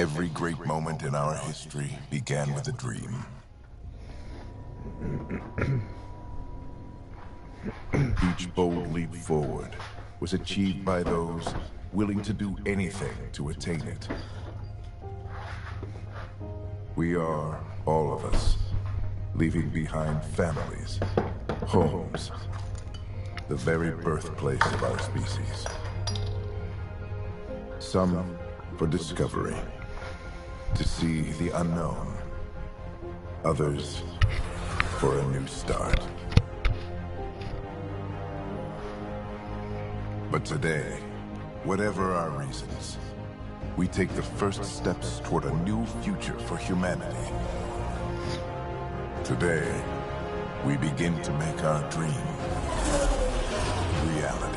Every great moment in our history began with a dream. Each bold leap forward was achieved by those willing to do anything to attain it. We are, all of us, leaving behind families, homes, the very birthplace of our species. Some for discovery, to see the unknown. Others for a new start. But today, whatever our reasons, we take the first steps toward a new future for humanity. Today, we begin to make our dream reality.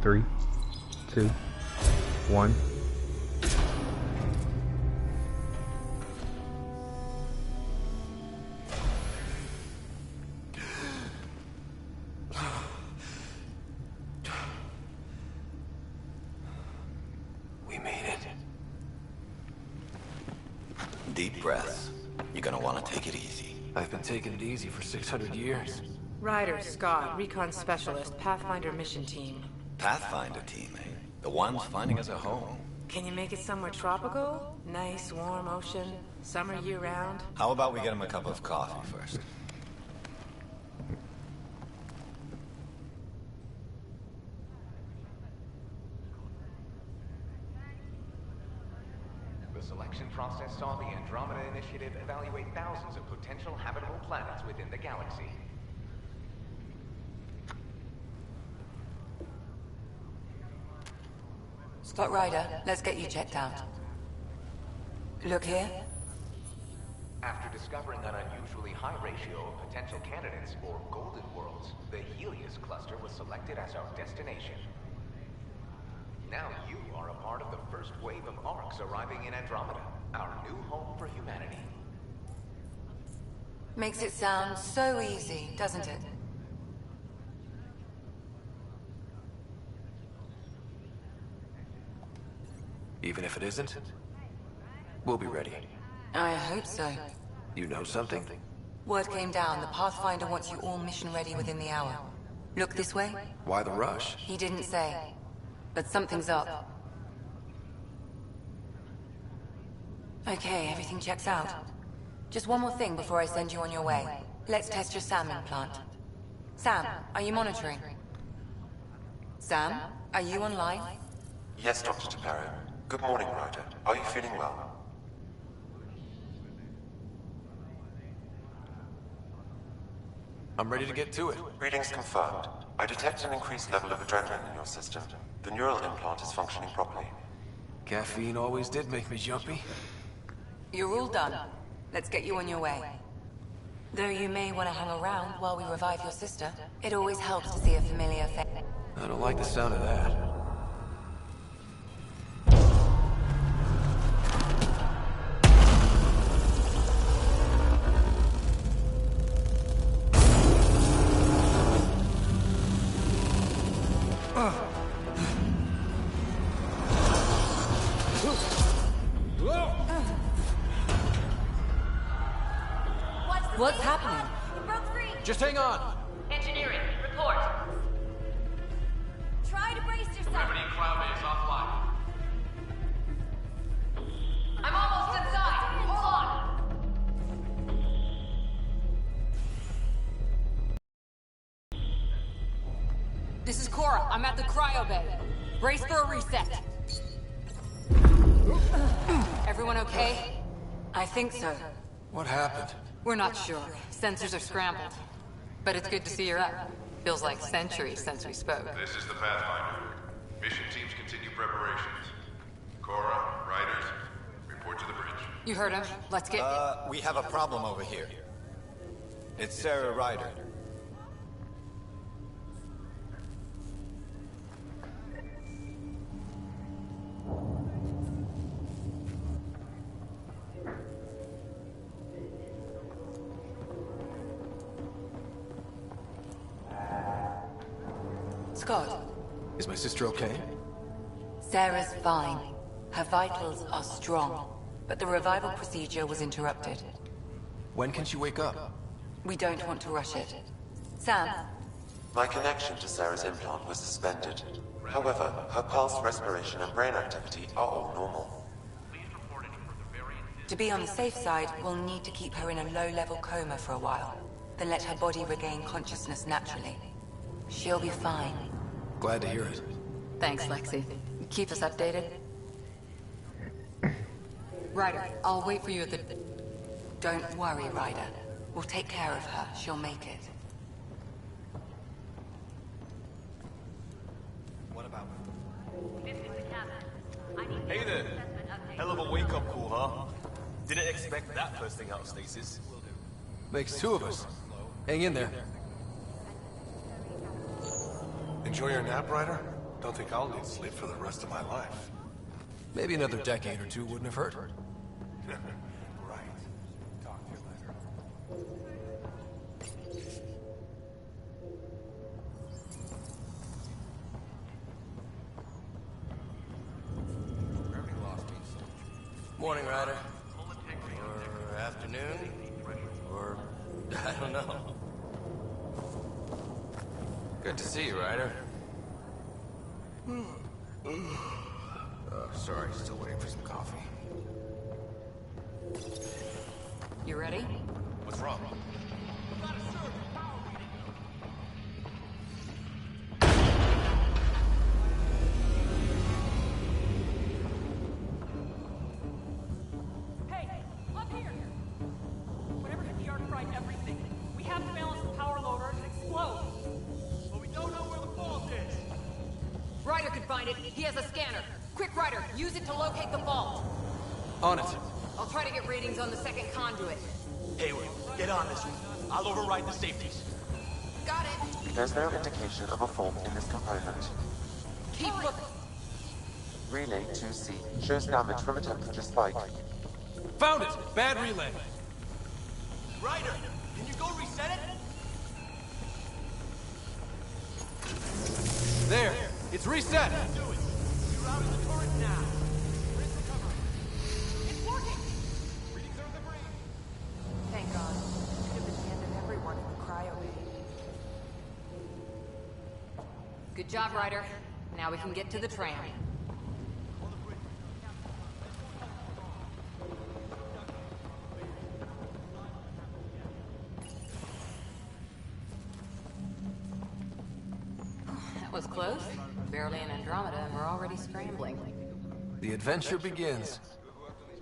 Three, two, one. We made it. Deep breaths. You're gonna want to take it easy. I've been taking it easy for 600 years. Ryder, Scott, Recon Specialist, Pathfinder Mission Team. Pathfinder team, eh? The ones finding us a home. Can you make it somewhere tropical? Nice, warm ocean, summer year-round? How about we get him a cup of coffee first? The selection process saw the Andromeda Initiative evaluate thousands of potential habitable planets within the galaxy. Scott Ryder, let's get you checked out. Look here. After discovering an unusually high ratio of potential candidates, or golden worlds, the Helios cluster was selected as our destination. Now you are a part of the first wave of arcs arriving in Andromeda, our new home for humanity. Makes it sound so easy, doesn't it? Even if it isn't, we'll be ready. I hope so. You know something? Word came down, the Pathfinder wants you all mission ready within the hour. Look this way? Why the rush? He didn't say, but something's up. Okay, everything checks out. Just one more thing before I send you on your way. Let's test your SAM implant. Sam, are you monitoring? Sam, are you online? Yes, Dr. Taparo. Good morning, Ryder. Are you feeling well? I'm ready to get to it. Readings confirmed. I detect an increased level of adrenaline in your system. The neural implant is functioning properly. Caffeine always did make me jumpy. You're all done. Let's get you on your way. Though you may want to hang around while we revive your sister. It always helps to see a familiar face. I don't like the sound of that. What's happening? It broke free. Just hang on. Engineering, report. Try to brace yourself. Remedy cryo is offline. I'm almost inside. Hold on. This is Cora. I'm at the cryo bay. Brace for a reset. Everyone okay? I think so. What happened? We're not sure. Sensors are scrambled. But it's good to see you're up. Feels like centuries since we spoke. This is the Pathfinder. Mission teams continue preparations. Cora, Riders, report to the bridge. You heard him. Let's get... We have a problem over here. It's Sarah Ryder. Scott, Is my sister okay? Sarah's fine. Her vitals are strong. But the revival procedure was interrupted. When can she wake up? We don't want to rush it. Sam, My connection to Sarah's implant was suspended. However, her pulse, respiration, and brain activity are all normal. to be on the safe side, we'll need to keep her in a low-level coma for a while. Then let her body regain consciousness naturally. She'll be fine. Glad to hear it. Thanks, Lexi. Keep us updated. Ryder, I'll wait for you at the... Don't worry, Ryder. We'll take care of her. She'll make it. What about? This is the captain. I need Hey there. assessment update. Hell of a wake-up call, huh? Didn't expect that first thing out of stasis. Makes two of us. Hang in there. Enjoy your nap, Ryder? Don't think I'll need sleep for the rest of my life. Maybe another decade or two wouldn't have hurt. Right. Talk to you later. Morning, Ryder. Or afternoon. Or... I don't know. Good to see you, Ryder. Sorry, still waiting for some coffee. You ready? What's wrong? Hey, up here! Whatever hit the arc fried everything. We have to balance the power loader and explode. But we don't know where the fault is. Ryder could find it. He has a scanner. Quick, Ryder, use it to locate the vault. On it. I'll try to get readings on the second conduit. Hayward, get on this one. I'll override the safeties. Got it. There's no indication of a fault in this component. Keep looking. Relay 2C shows damage from a temperature spike. Found it! Bad relay. Ryder, can you go reset it? There! It's reset! Do it. We're out of the turret now. Risk recovery. It's working! Readings are the brain. Thank God. Could have abandoned everyone in the cryo bay. Good job, Ryder. Now we can get to the tram. That was close. Barely in Andromeda, and we're already scrambling. The adventure begins.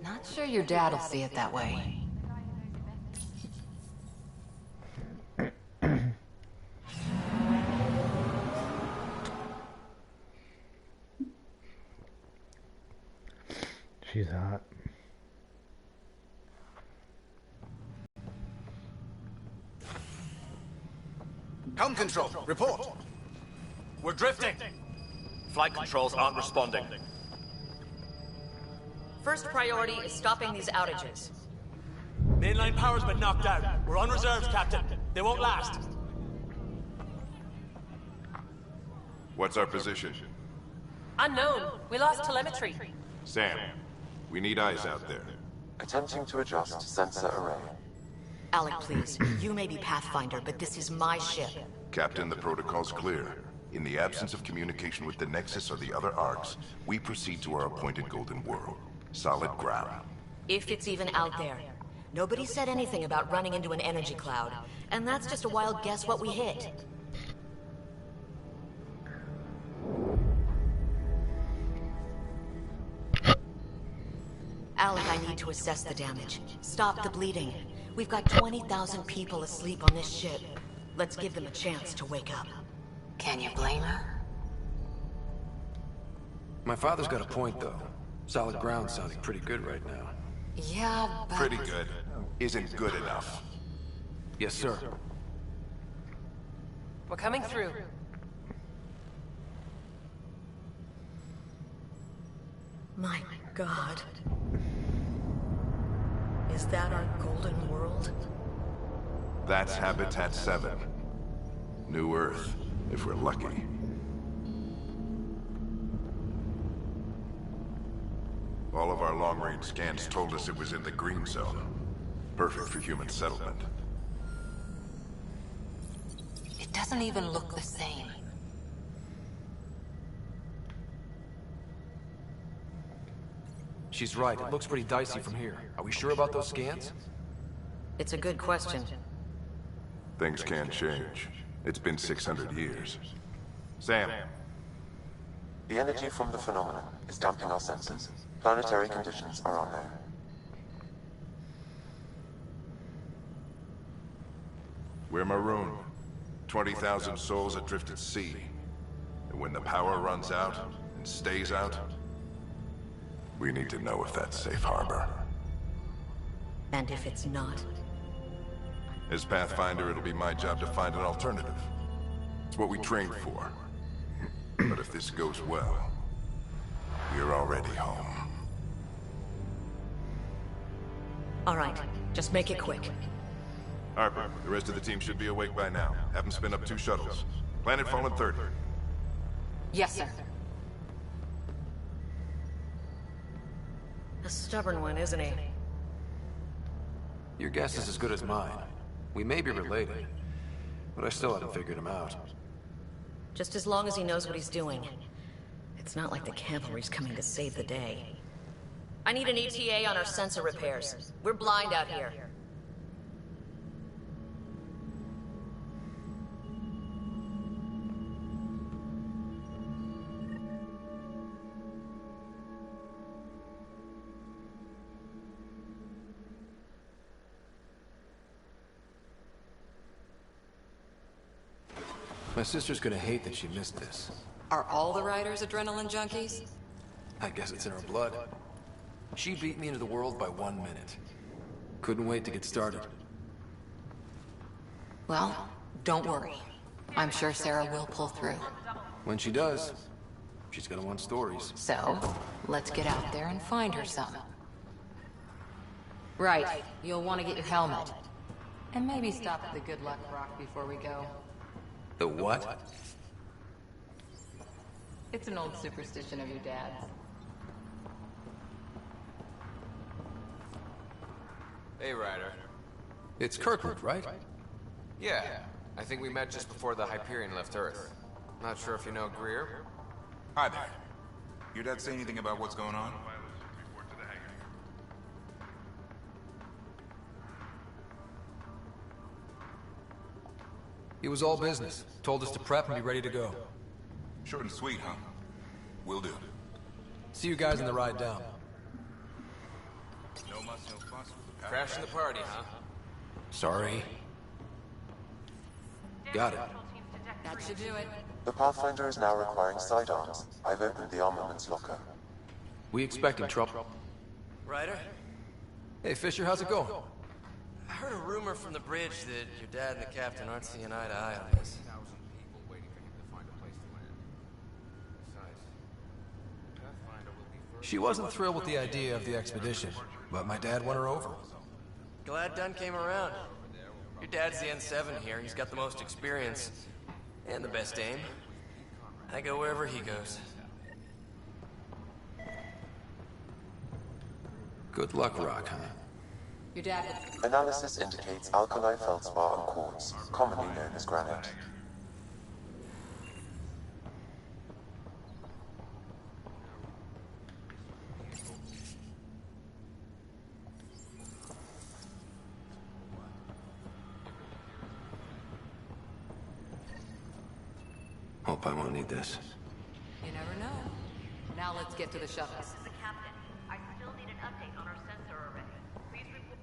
Not sure your dad'll see it that way. She's hot. Helm control, report. We're drifting. Flight controls aren't responding. First priority is stopping these outages. Mainline power's been knocked out. We're on reserves, Captain. They won't last. What's our position? Unknown. We lost telemetry. Sam, we need eyes out there. Attempting to adjust sensor array. Alec, please. You may be Pathfinder, but this is my ship. Captain, the protocol's clear. In the absence of communication with the Nexus or the other arcs, we proceed to our appointed Golden World. Solid ground. If it's even out there. Nobody said anything about running into an energy cloud. And that's just a wild guess what we hit. Alec, I need to assess the damage. Stop the bleeding. We've got 20,000 people asleep on this ship. Let's give them a chance to wake up. Can you blame her? My father's got a point, though. Solid ground sounding pretty good right now. Yeah, but... Pretty good. Isn't good enough. Yes, sir. We're coming through. My God. Is that our golden world? That's Habitat 7. New Earth, if we're lucky. All of our long-range scans told us it was in the green zone. Perfect for human settlement. It doesn't even look the same. She's right. It looks pretty dicey from here. Are we sure about those scans? It's a good question. Things can change. It's been 600 years. Sam. The energy from the phenomenon is damping our senses. Planetary conditions are unknown. We're marooned. 20,000 souls adrift at sea. And when the power runs out, and stays out, we need to know if that's safe harbor. And if it's not? As Pathfinder, it'll be my job to find an alternative. It's what we trained for. But if this goes well, we're already home. All right, just make it quick. Harper, the rest of the team should be awake by now. Have them spin up 2 shuttles. Planet Fallen 30. Yes, sir. A stubborn one, isn't he? Your guess is as good as mine. We may be related, but I still haven't figured him out. Just as long as he knows what he's doing. It's not like the cavalry's coming to save the day. I need an ETA on our sensor repairs. We're blind out here. My sister's gonna hate that she missed this. Are all the riders adrenaline junkies? I guess it's in her blood. She beat me into the world by 1 minute. Couldn't wait to get started. Well, don't worry. I'm sure Sarah will pull through. When she does, she's gonna want stories. So, let's get out there and find her some. Right, you'll want to get your helmet. And maybe stop at the Good Luck Rock before we go. The what? It's an old superstition of your dad's. Hey, Ryder. It's Kirkwood, right? Yeah, I think we met just before the Hyperion left Earth. Not sure if you know Greer. Hi there. Your dad say anything about what's going on? It was all business. Told us to prep and be ready to go. Short and sweet, huh? Will do. See you guys in the ride down. No muss, no fuss with the Crashing the party, huh? Sorry. Got it. That should do it. The Pathfinder is now requiring sidearms. I've opened the armaments locker. We expecting trouble? Ryder? Hey, Fisher, how's it going? I heard a rumor from the bridge that your dad and the captain aren't seeing eye to eye on this. She wasn't thrilled with the idea of the expedition, but my dad won her over. Glad Dunn came around. Your dad's the N7 here. He's got the most experience. And the best aim. I go wherever he goes. Good luck, Rock, huh? Your dad... Analysis indicates alkali feldspar and quartz, commonly known as granite. Hope I won't need this. You never know. Now let's get to the shuttles. This is the captain. I still need an update on our sensor array. Please report.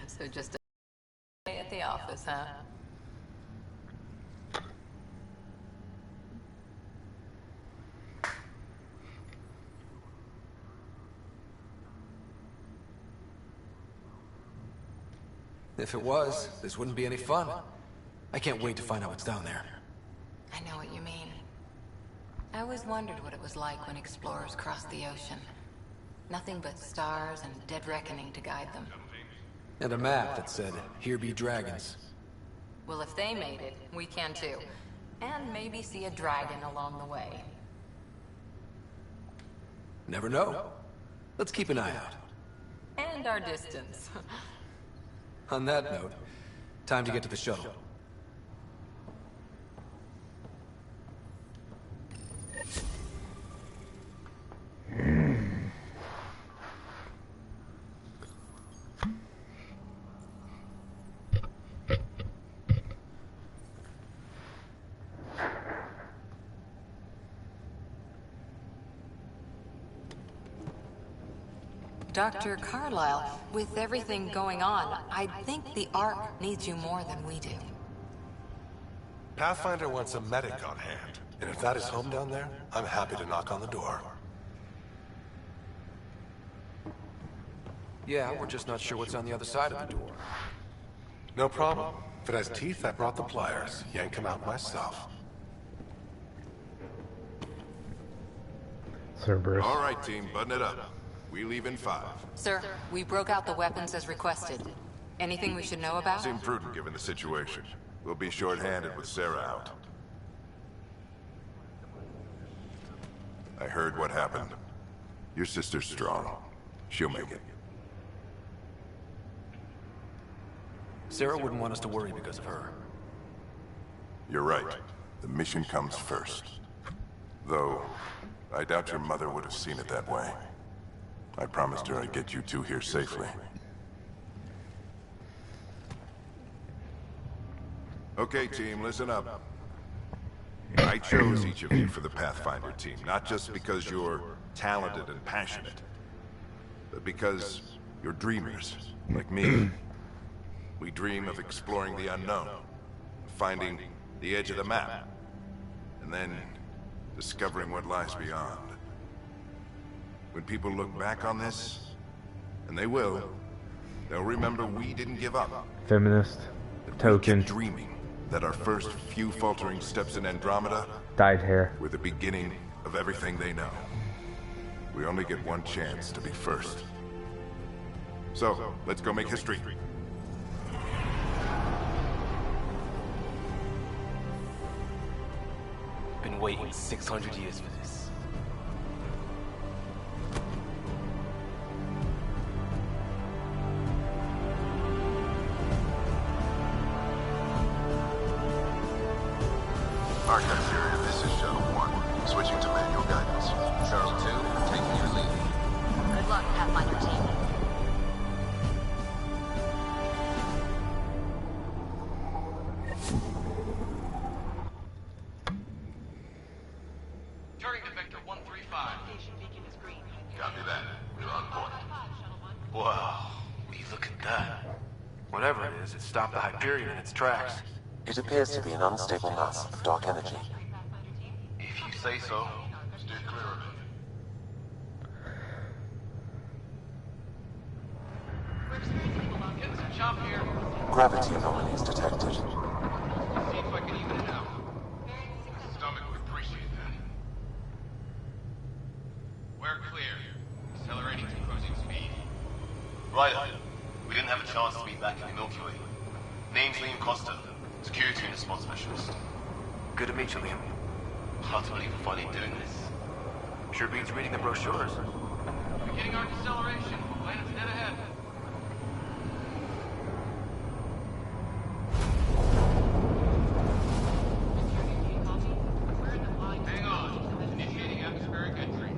So just a day at the office, huh? If it was, this wouldn't be any fun. I can't wait to find out what's down there. I know what you mean. I always wondered what it was like when explorers crossed the ocean. Nothing but stars and dead reckoning to guide them. And a map that said, "Here be dragons." Well, if they made it, we can too. And maybe see a dragon along the way. Never know. Let's keep an eye out. And our distance. On that note, time to get to the shuttle. Dr. Carlyle, with everything going on, I think the Ark needs you more than we do. Pathfinder wants a medic on hand, and if that is home down there, I'm happy to knock on the door. Yeah, we're just not sure what's on the other side of the door. No problem. If it has teeth, I brought the pliers. Yank them out myself. Cerberus. All right, team, button it up. We leave in 5. Sir, we broke out the weapons as requested. Anything we should know about? Seemed prudent given the situation. We'll be short-handed with Sarah out. I heard what happened. Your sister's strong. She'll make it. Sarah wouldn't want us to worry because of her. You're right. The mission comes first. Though, I doubt your mother would have seen it that way. I promised her I'd get you two here safely. Okay, team, listen up. I chose each of you for the Pathfinder team, not just because you're talented and passionate, but because you're dreamers, like me. We dream of exploring the unknown, finding the edge of the map, and then discovering what lies beyond. When people look back on this, and they will, they'll remember we didn't give up. Feminist. Token. We kept dreaming that our first few faltering steps in Andromeda Dyed hair. were the beginning of everything they know. We only get one chance to be first. So, let's go make history. Been waiting 600 years for this. Archives area, this is Shuttle 1. Switching to manual guidance. Shuttle 2, taking your lead. Good luck, Pathfinder team. Turning to Vector 135. Copy that. We're on point. Wow, will you look at that? Whatever it is, it stopped the Hyperion in its tracks. It appears to be an unstable mass of dark energy. If you say so. Steer clear of it. Getting some chop here. Gravity anomalies detected. See if I can even it out. Stomach would appreciate that. We're clear. Accelerating to cruising speed. Right. We didn't have a chance to meet back in the Milky Way. Name's Liam Costa, Security and Response Specialist. Good to meet you, Liam. Hard to believe we're finally doing this. Sure beats reading the brochures. Beginning our deceleration. Planet's dead ahead. Hang on. Initiating atmospheric entry.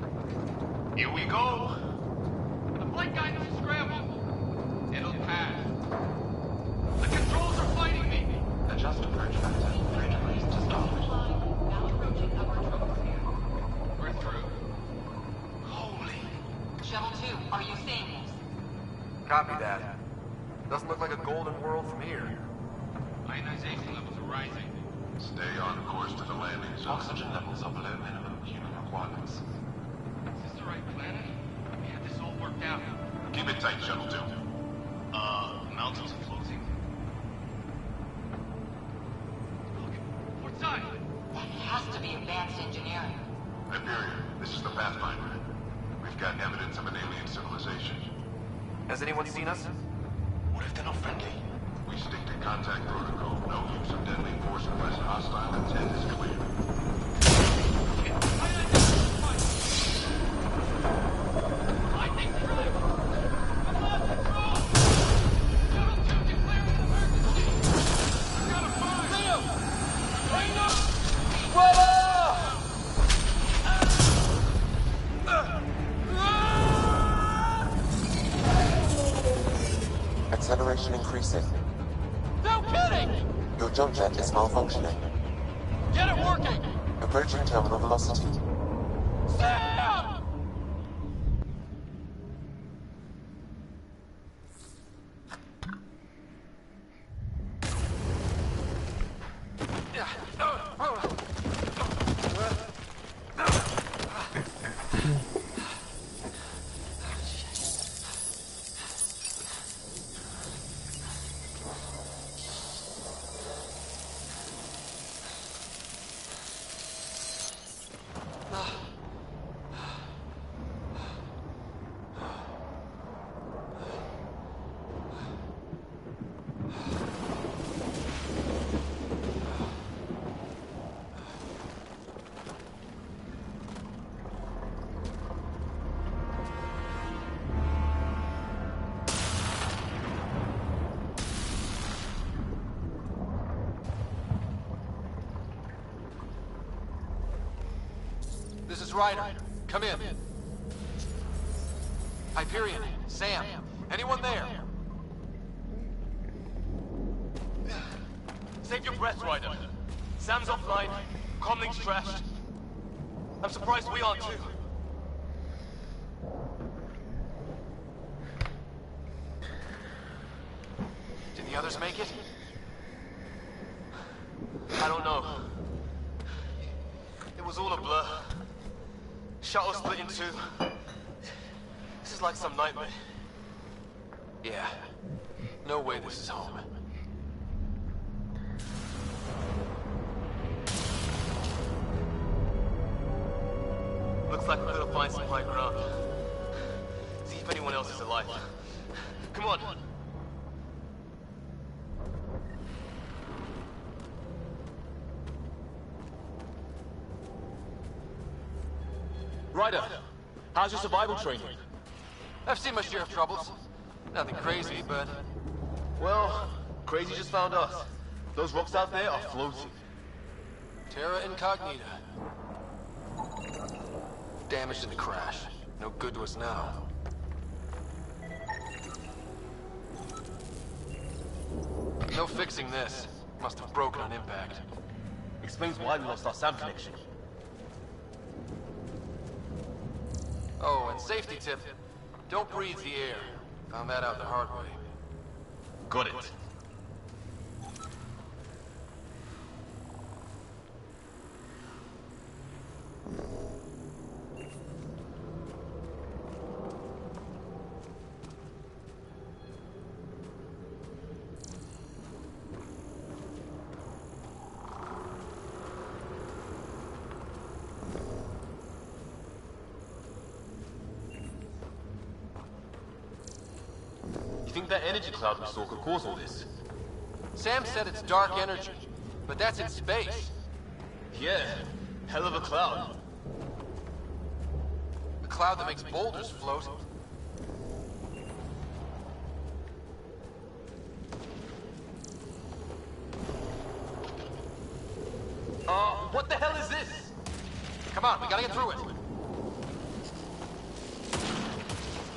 Here we go! The flight guidance is scrambled. It'll pass. The controls are fighting me. Adjust approach factor. Bridge raise to start. We're through. Shuttle 2, are you seeing this? Copy that. Doesn't look like a golden world from here. Ionization levels are rising. Stay on course to the landing zone. Oxygen levels are below minimum human requirements. Is this the right planet? We had this all worked out. Keep it tight, Shuttle 2. Mountains are floating. Look, port side. That has to be advanced engineering. Hyperion, this is the Pathfinder. We've got evidence of an alien civilization. Has anyone seen us? What if they're not friendly? We stick to contact protocol. No use of deadly force unless hostile intent is clear. Lightning strike! We lost control! Shuttle 2 declaring an emergency! We got a fire! Leo! Bring up! Acceleration increasing. No kidding! Your jump jet is malfunctioning. Get it working! Approaching terminal velocity. Sam! This is Ryder. Come in. Hyperion, Sam, anyone there? Save your breath, Ryder. Sam's offline. Comlink's trashed. I'm surprised we aren't too. Did the others make it? I don't know. It was all a blur. Shuttle split in two. This is like some nightmare. Yeah. No way this is home. Looks like we're gonna find some high ground. See if anyone else is alive. Come on. Ryder, how's your survival training? I've seen my share of troubles. Nothing crazy, but... Well, crazy just found us. Those rocks out there are floating. Terra Incognita. Damaged in the crash. No good to us now. No fixing this. Must have broken on impact. Explains why we lost our SAM connection. Oh, and safety tip. Don't breathe the air. Found that out the hard way. Got it. You think that energy cloud we saw could cause all this? Sam said it's dark energy, but that's in space. Yeah, hell of a cloud. A cloud that makes boulders float. What the hell is this? Come on, we gotta get through it.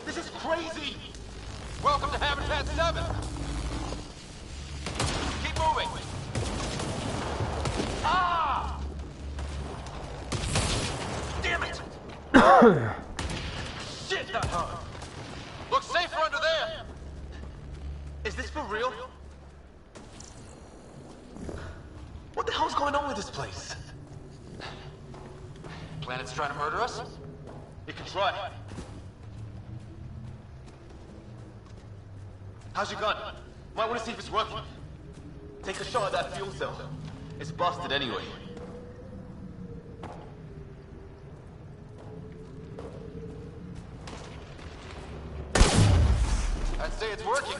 This is crazy! Welcome to Habitat 7! Keep moving! Ah! Damn it! Shit, that hurt! Looks safer under there! Is this for real? What the hell's going on with this place? Planet's trying to murder us? It can try. How's your gun? Might want to see if it's working. Take a shot at that fuel cell. It's busted anyway. I'd say it's working.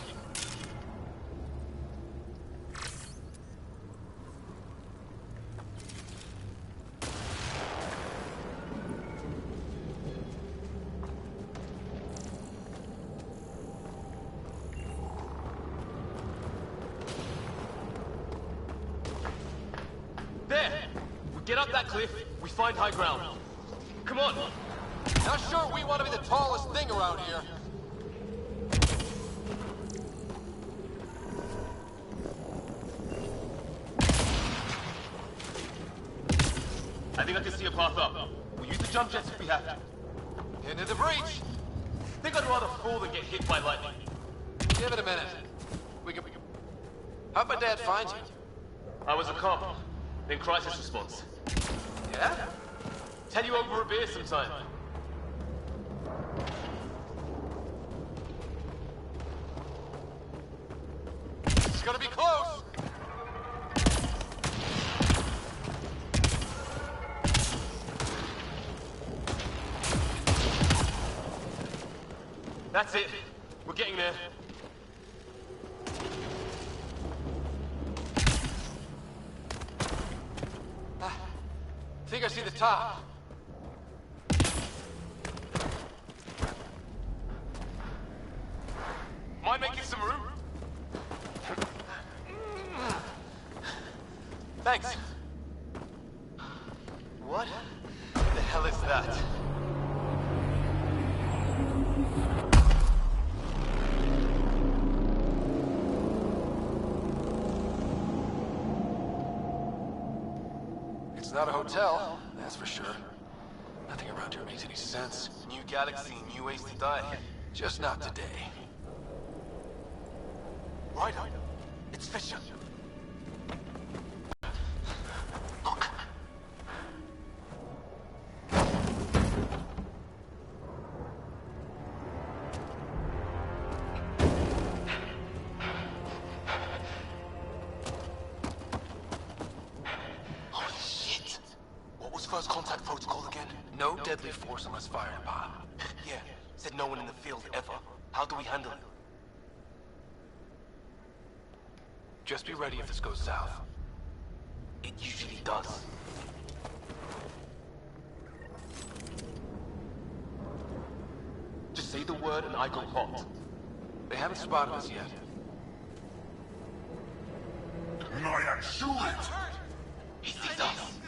There! We get up that cliff, we find high ground. Come on! Not sure we want to be the tallest thing around here. I think I can see a path up. We'll use the jump jets if we have to. Into the breach! Think I'd rather fall than get hit by lightning. Give it a minute. We can... How'd my dad find you? I was a cop. In crisis response. Yeah? Tell you over a beer sometime. It's gonna be close! That's it. We're getting there. I think I see the top. Mind making some room? Thanks. What the hell is that? It's not a hotel, that's for sure. Nothing around here makes any sense. New galaxy, new ways to die. Just not today. Right on. It's Fisher. Look. Holy shit! What was first contact protocol again? No deadly force unless fired upon. Yeah, said no one in the field ever. How do we handle it? Just be ready if this goes south. It usually does. Just say the word and I go hot. They haven't spotted us yet. He sees us.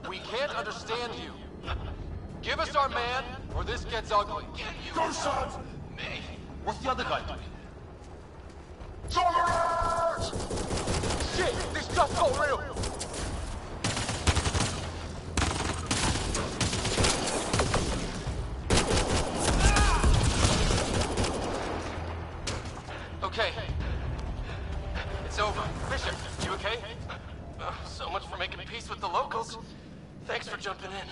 We can't understand you. Give us our man, or this gets ugly. Go, son! Me? What's the other guy doing? Shit! This just got real! Okay. It's over. Bishop, you okay? So much for making peace with the locals. Thanks for jumping in.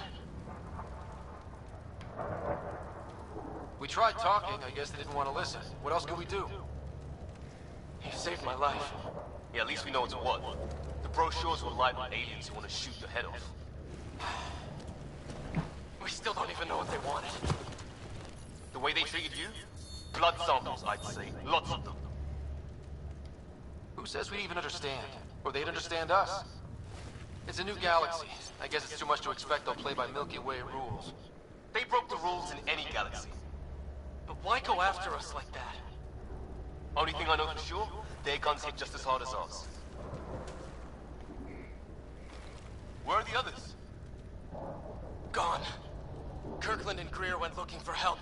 We tried talking, I guess they didn't want to listen. What else could we do? You saved my life. Yeah, at least we know it's what. The brochures will lie with aliens who want to shoot your head off. We still don't even know what they wanted. The way they treated you? Blood samples, I'd say. Lots of them. Who says we even understand? Or they'd understand us? It's a new galaxy. I guess it's too much to expect they'll play by Milky Way rules. They broke the rules in any galaxy. But why go after us like that? Only thing I know for sure, their guns hit just as hard as ours. Where are the others? Gone. Kirkland and Greer went looking for help.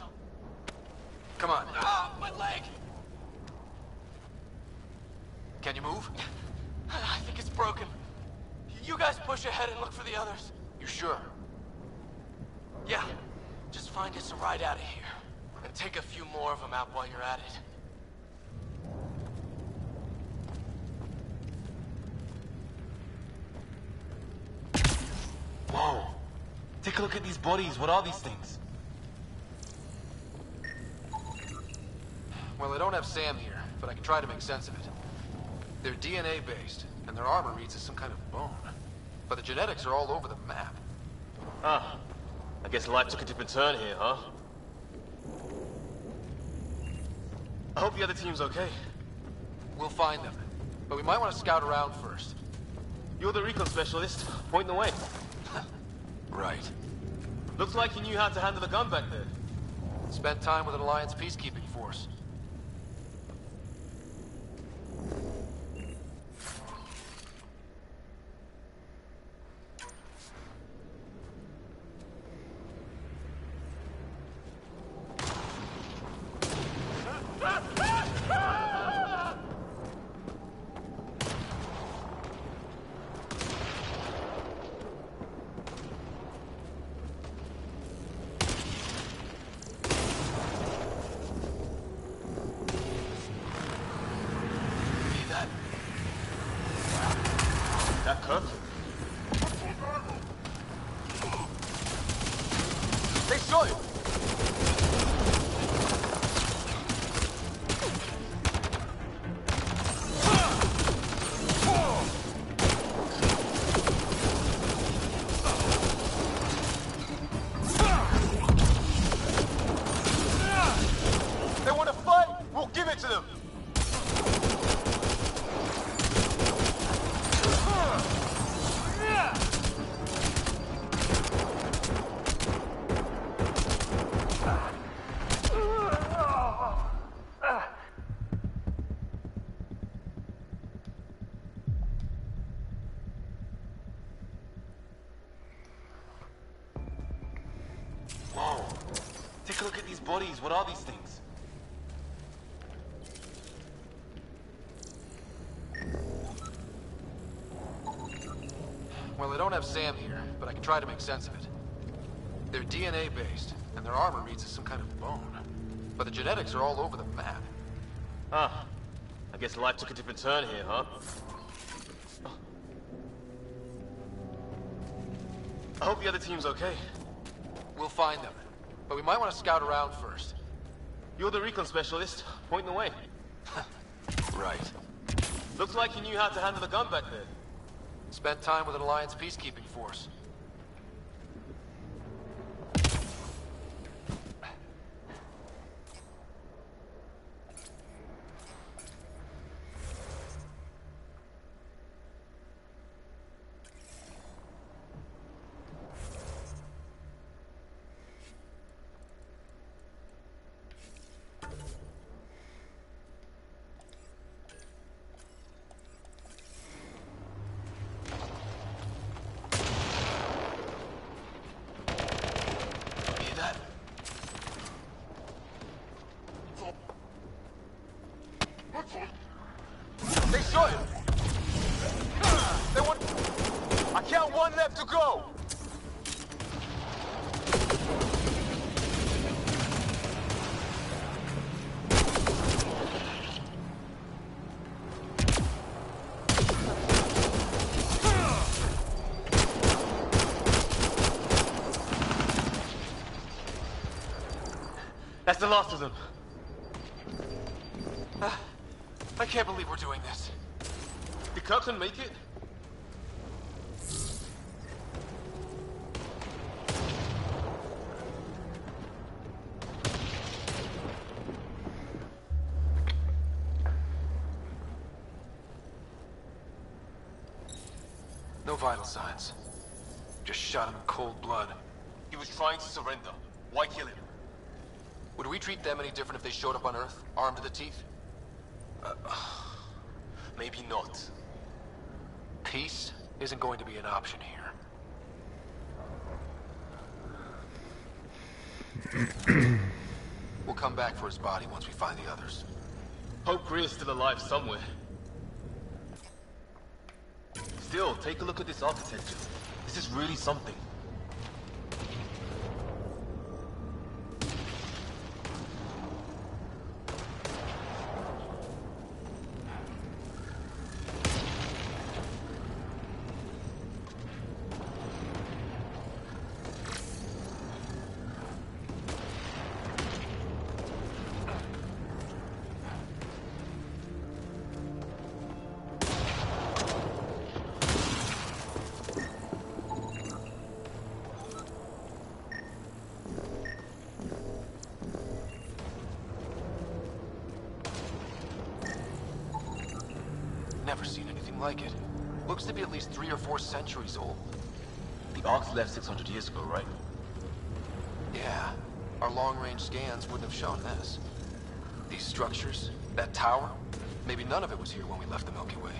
Come on. Ah, my leg! Can you move? I think it's broken. You guys push ahead and look for the others. You sure? Yeah. Just find us a ride out of here. And take a few more of them out while you're at it. Take a look at these bodies. What are these things? Well, I don't have Sam here, but I can try to make sense of it. They're DNA-based, and their armor reads as some kind of bone. But the genetics are all over the map. Ah, I guess life took a different turn here, huh? I hope the other team's okay. We'll find them, but we might want to scout around first. You're the recon specialist. Point the way. Right. Looks like you knew how to handle a gun back there. Spent time with an Alliance peacekeeping force. That Kirk? They shot him! They want to fight? We'll give it to them! Whoa. Take a look at these bodies. What are these things? Well, I don't have Sam here, but I can try to make sense of it. They're DNA-based, and their armor reads as some kind of bone. But the genetics are all over the map. Ah, I guess life took a different turn here, huh? I hope the other team's okay. We'll find them, but we might want to scout around first. You're the recon specialist. Point the way. Right. Looks like you knew how to handle a gun back there. Spent time with an Alliance peacekeeping force. They shot him! They want... I count one left to go! That's the last of them. I can't believe we're doing this. Did Kirkland make it? No vital signs. Just shot him in cold blood. He was trying to surrender. Why kill him? Would we treat them any different if they showed up on Earth, armed to the teeth? Maybe not. Peace isn't going to be an option here. We'll come back for his body once we find the others. Hope Greer's still alive somewhere. Still, take a look at this architecture. This is really something. Never seen anything like it. Looks to be at least 3 or 4 centuries old. The Arks left 600 years ago, right? Yeah. Our long-range scans wouldn't have shown this. These structures, that tower, maybe none of it was here when we left the Milky Way.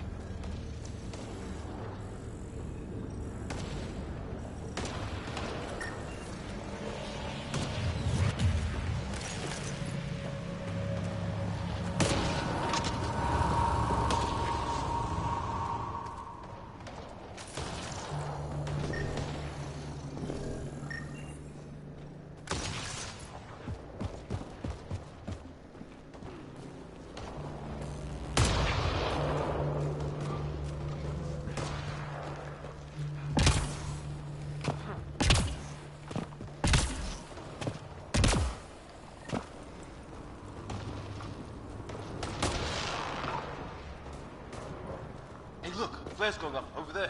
Flares going up, over there.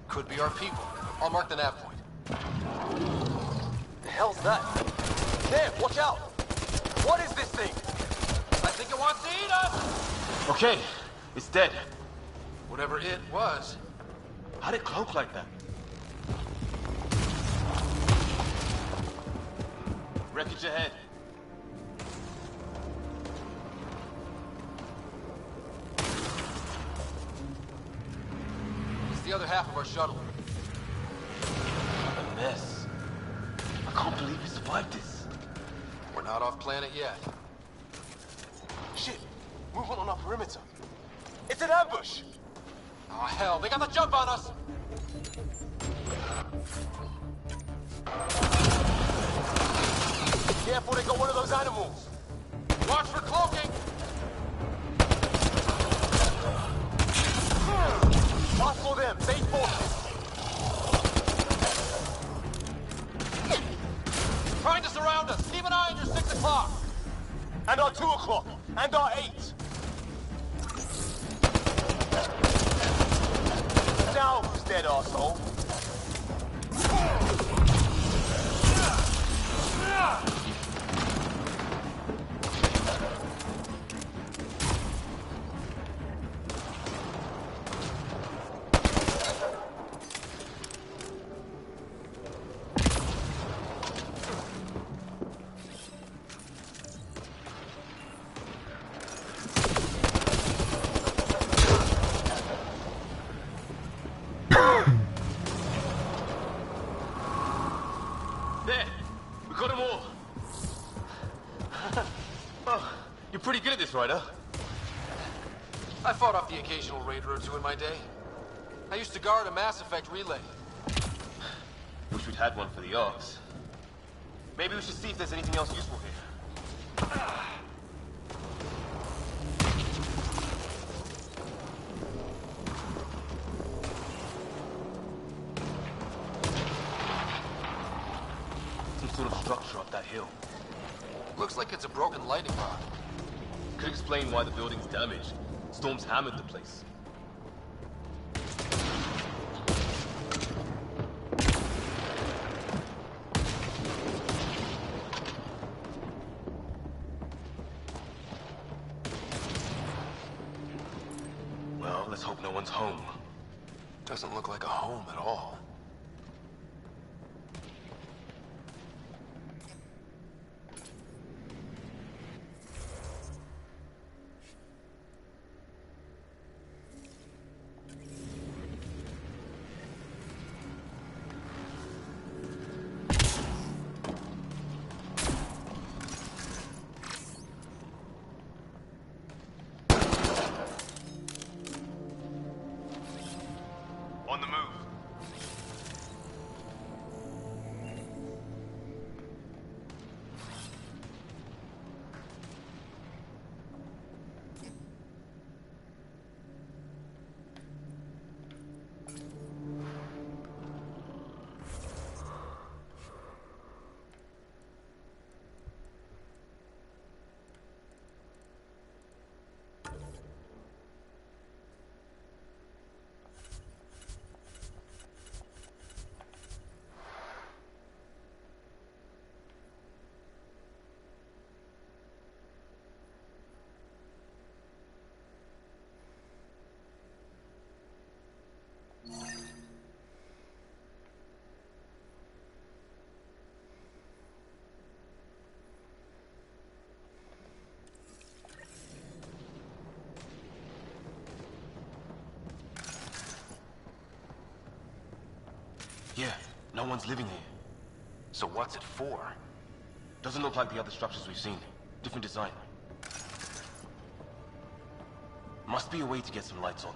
Could be our people. I'll mark the nav point. The hell's that? There, watch out! What is this thing? I think it wants to eat us! Okay, it's dead. Whatever it was. How'd it cloak like that? Wreckage ahead. The other half of our shuttle. A mess. I can't believe we survived this. We're not off planet yet. Shit! Movement on our perimeter. It's an ambush! Oh hell, they got the jump on us! Careful, they got one of those animals! Watch for cloaking! Us for them, they forces! Trying to surround us! Keep an eye on your 6 o'clock! And our 2 o'clock! And our 8! Now who's dead, arsehole? Pretty good at this, right, huh? I fought off the occasional raider or two in my day. I used to guard a Mass Effect relay. Wish we'd had one for the Arks. Maybe we should see if there's anything else useful here. Some sort of structure up that hill. Looks like it's a broken lightning rod. Could explain why the building's damaged. Storms hammered the place. Well, let's hope no one's home. Doesn't look like a home at all. On the move. one's living here. So what's it for? Doesn't look like the other structures we've seen. Different design. Must be a way to get some lights on.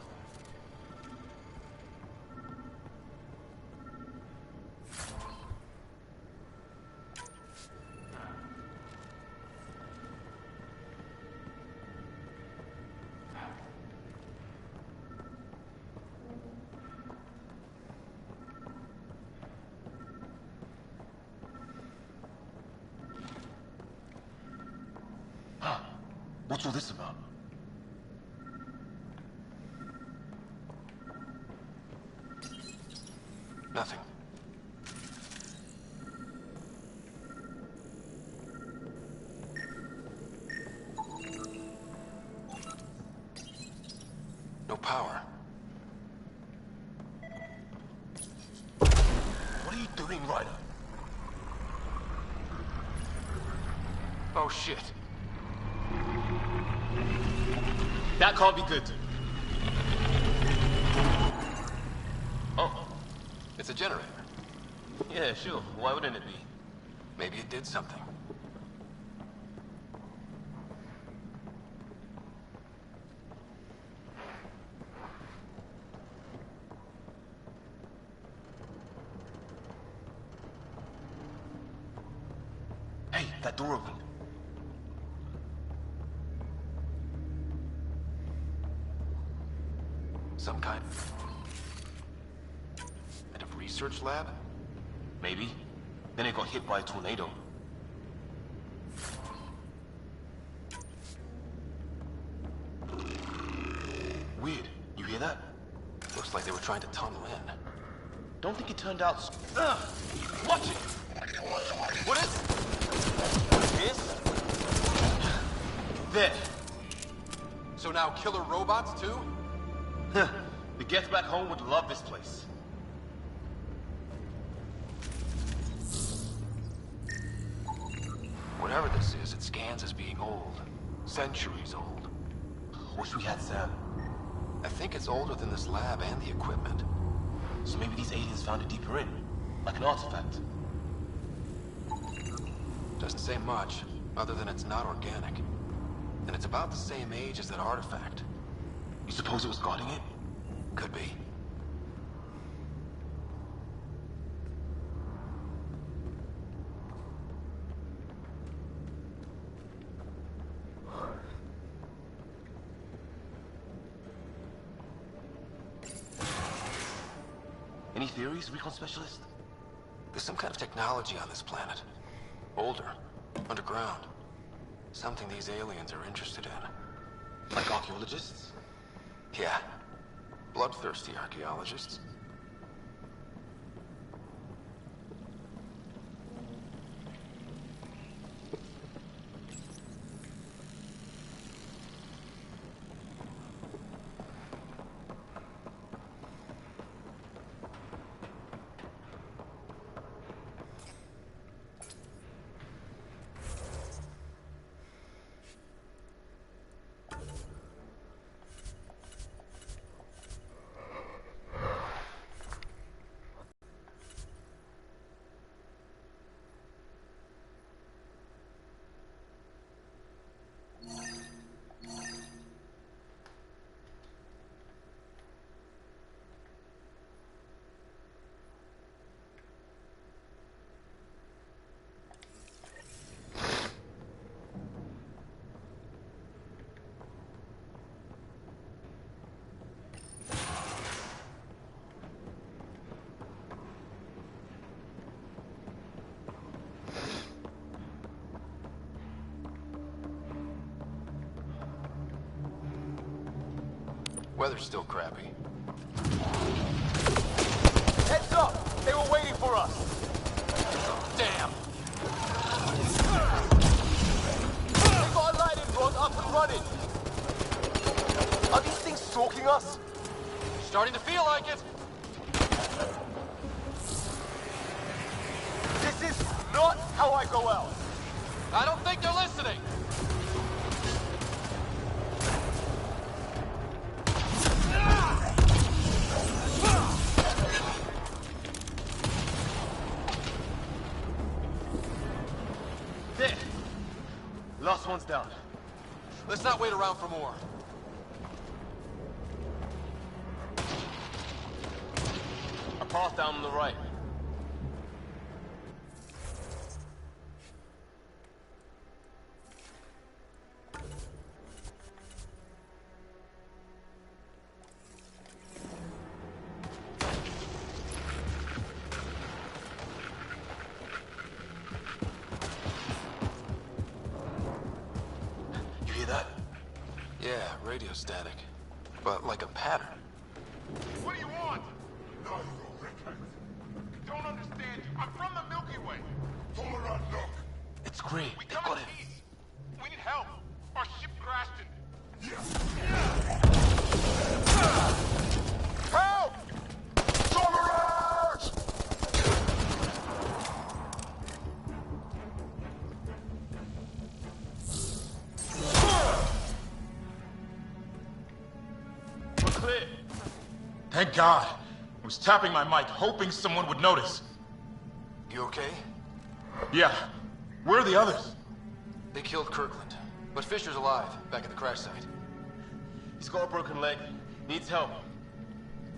What's all this about? Nothing. No power. What are you doing, Ryder? Oh shit. That can't be good. Oh. It's a generator. Yeah, sure. Why wouldn't it be? Maybe it did something. Hey, that door opened. Some kind of research lab? Maybe. Then it got hit by a tornado. Weird. You hear that? Looks like they were trying to tunnel in. Don't think it turned out... Watch it! What is it? This? There. So now killer robots too? The Geth back home would love this place. Whatever this is, it scans as being old. Centuries old. Wish we had Sam. I think it's older than this lab and the equipment. So maybe these aliens found it deeper in, like an artifact. Doesn't say much, other than it's not organic. And it's about the same age as that artifact. You suppose it was guarding it? Could be. Any theories, recon specialist? There's some kind of technology on this planet. Older. Underground. Something these aliens are interested in. Like archaeologists? Yeah. Bloodthirsty archaeologists. Weather's still crappy. Heads up! They were waiting for us! Damn! They got a lightning rod up and running! Are these things stalking us? Starting to feel like it! This is not how I go out! I don't think they're listening! Last one's down. Let's not wait around for more. A path down on the right. You hear that? Yeah, radio static. But like a pattern. What do you want? No, you don't understand you. I'm from the Milky Way. Tora, look. It's great. We They've come got in it. peace. We need help. Our ship crashed and... Help! Solarage! We're clear. Thank God. I was tapping my mic, hoping someone would notice. You okay? Yeah. Where are the others? They killed Kirkland. But Fisher's alive, back at the crash site. He's got a broken leg. Needs help.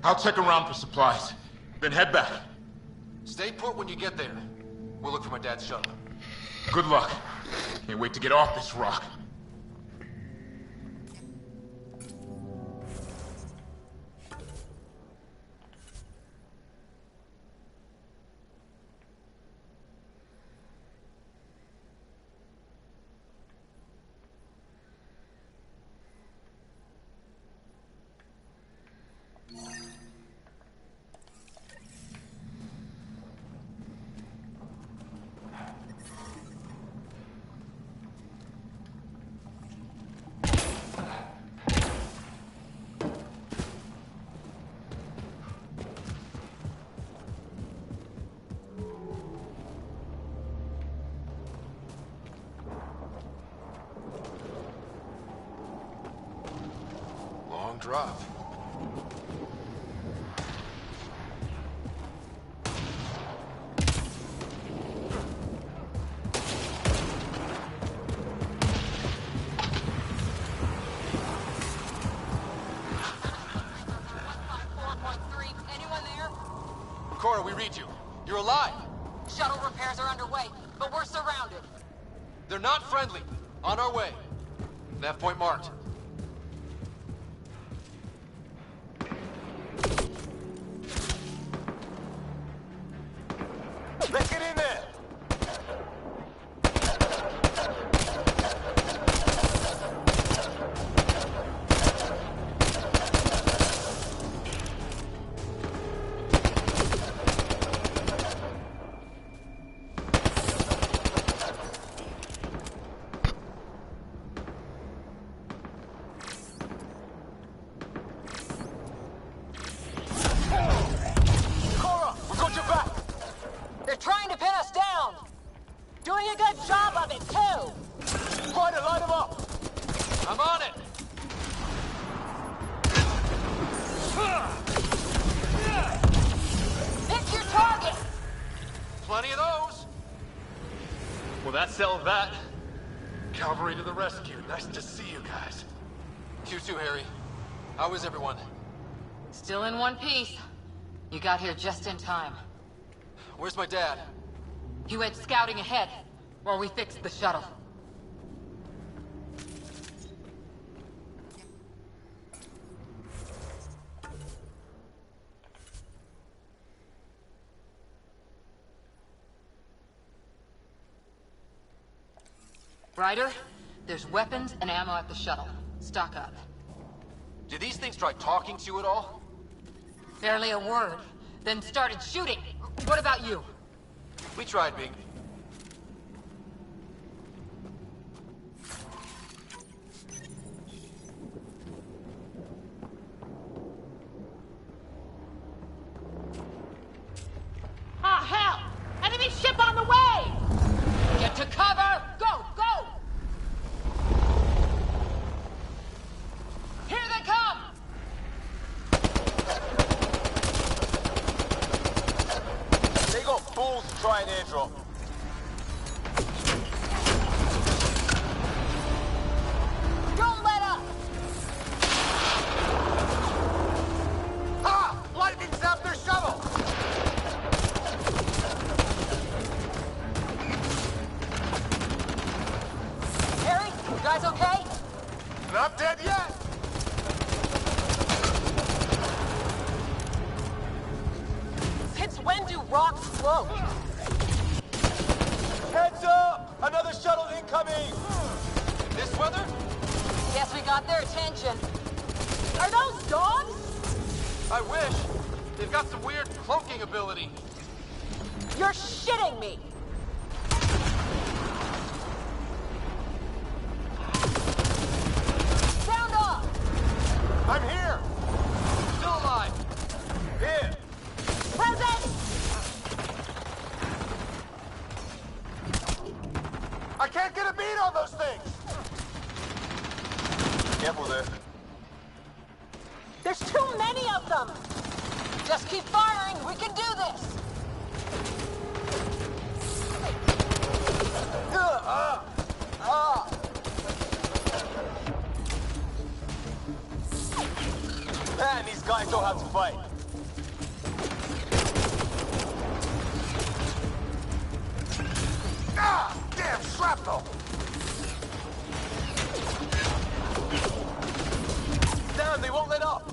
I'll check around for supplies, then head back. Stay put when you get there. We'll look for my dad's shuttle. Good luck. Can't wait to get off this rock. Long drop. Anyone there? Cora, we read you. You're alive. Shuttle repairs are underway, but we're surrounded. They're not friendly. On our way. Nav point marked. Let's get in there! Cora, we got your back! They're trying to pin us down! Doing a good job of it, too! Ryder, line them up! I'm on it! Pick your target! Plenty of those! Well, that settled that. Cavalry to the rescue. Nice to see you guys. You too, Harry. How is everyone? Still in one piece. You got here just in time. Where's my dad? He went scouting ahead while we fixed the shuttle. Ryder, there's weapons and ammo at the shuttle. Stock up. Did these things try talking to you at all? Barely a word. Then started shooting. What about you? We tried being... Ah, hell! Enemy ship on the way! Get to cover! Go, go! Here they come! They got balls to try an airdrop. guys okay? Not dead yet! Since when do rocks float? Heads up! Another shuttle incoming! This weather? Guess we got their attention. Are those dogs? I wish. They've got some weird cloaking ability. You're shitting me! Sound off! I'm here! Still alive. Here! Present! I can't get a beat on those things! Careful there. There's too many of them! Just keep firing. We can do this. Man, these guys know how to fight. Ah! Damn shrapnel! Damn, they won't let up!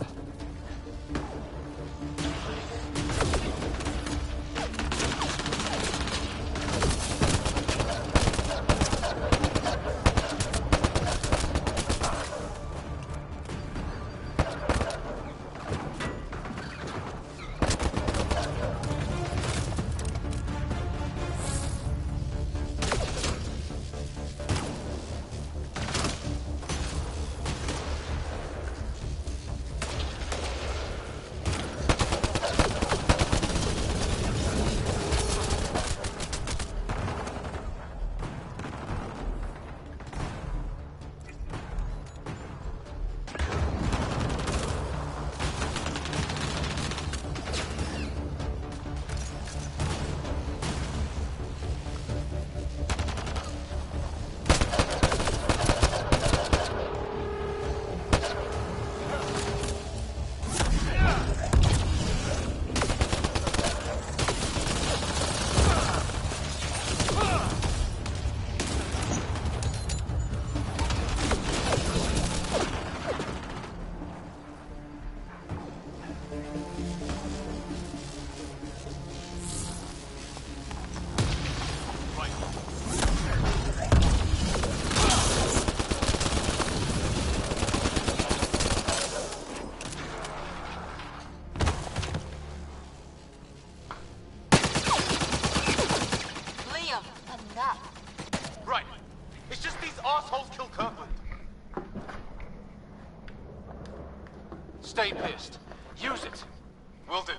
Right. It's just these assholes killed Kirkland. Stay pissed. Use it. Will do.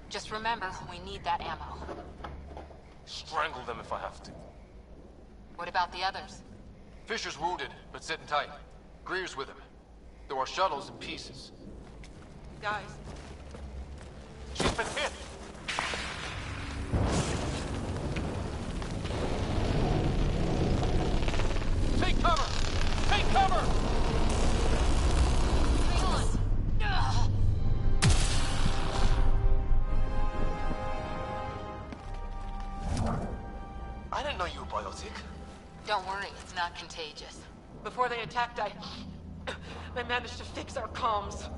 Just remember, we need that ammo. Strangle them if I have to. What about the others? Fisher's wounded, but sitting tight. Greer's with him. There are shuttles in pieces. Guys. She's been hit! Take cover! Take cover! Hang on! Ugh. I didn't know you were biotic. Don't worry, it's not contagious. Before they attacked, I managed to fix our comms.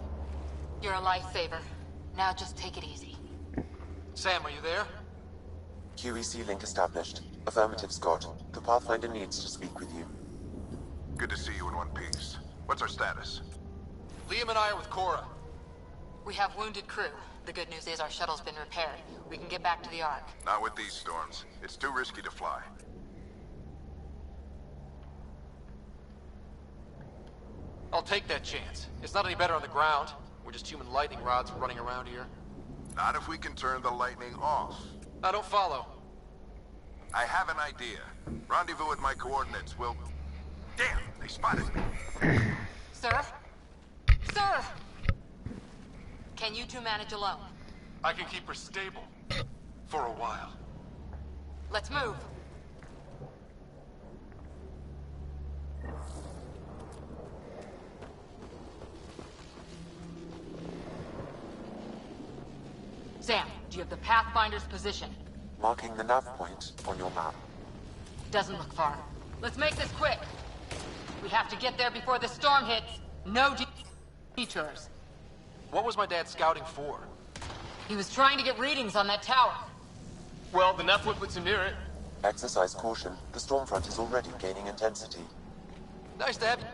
You're a lifesaver. Now just take it easy. Sam, are you there? QEC link established. Affirmative, Scott. The Pathfinder needs to speak with you. Good to see you in one piece. What's our status? Liam and I are with Cora. We have wounded crew. The good news is our shuttle's been repaired. We can get back to the Ark. Not with these storms. It's too risky to fly. I'll take that chance. It's not any better on the ground. We're just human lightning rods running around here. Not if we can turn the lightning off. I don't follow. I have an idea. Rendezvous at my coordinates. We'll... Damn, they spotted me. Sir? Sir! Can you two manage alone? I can keep her stable. For a while. Let's move. Sam, do you have the Pathfinder's position? Marking the nav point on your map. Doesn't look far. Let's make this quick. We have to get there before the storm hits. No detours. What was my dad scouting for? He was trying to get readings on that tower. Well, then that's what puts him near it. Exercise caution. The storm front is already gaining intensity. Nice to have you.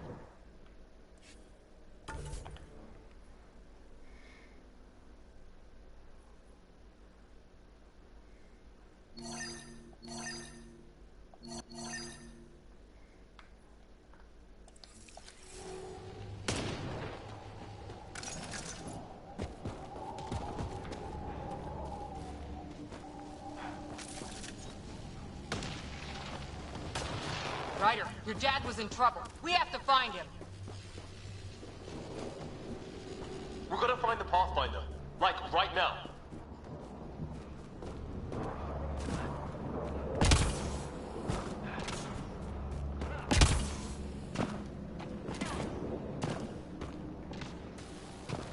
Ryder, your dad was in trouble. We have to find him. We're gonna find the Pathfinder. Like, right now.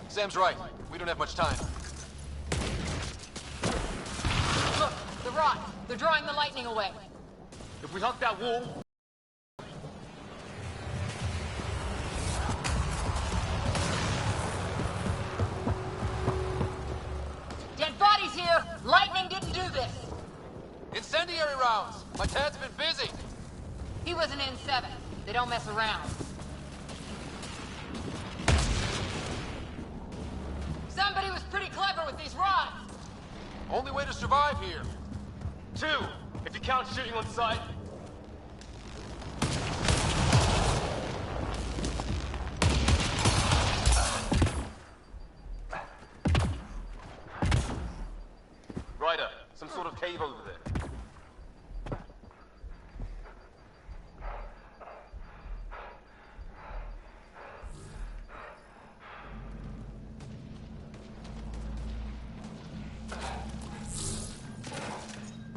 Sam's right. We don't have much time. Look, the rods. They're drawing the lightning away. If we hug that wall... Dead bodies here! Lightning didn't do this! Incendiary rounds! My dad's been busy! He was an N7. They don't mess around. Somebody was pretty clever with these rods! Only way to survive here. 2, if you count shooting on sight. Ryder, some sort of cave over there.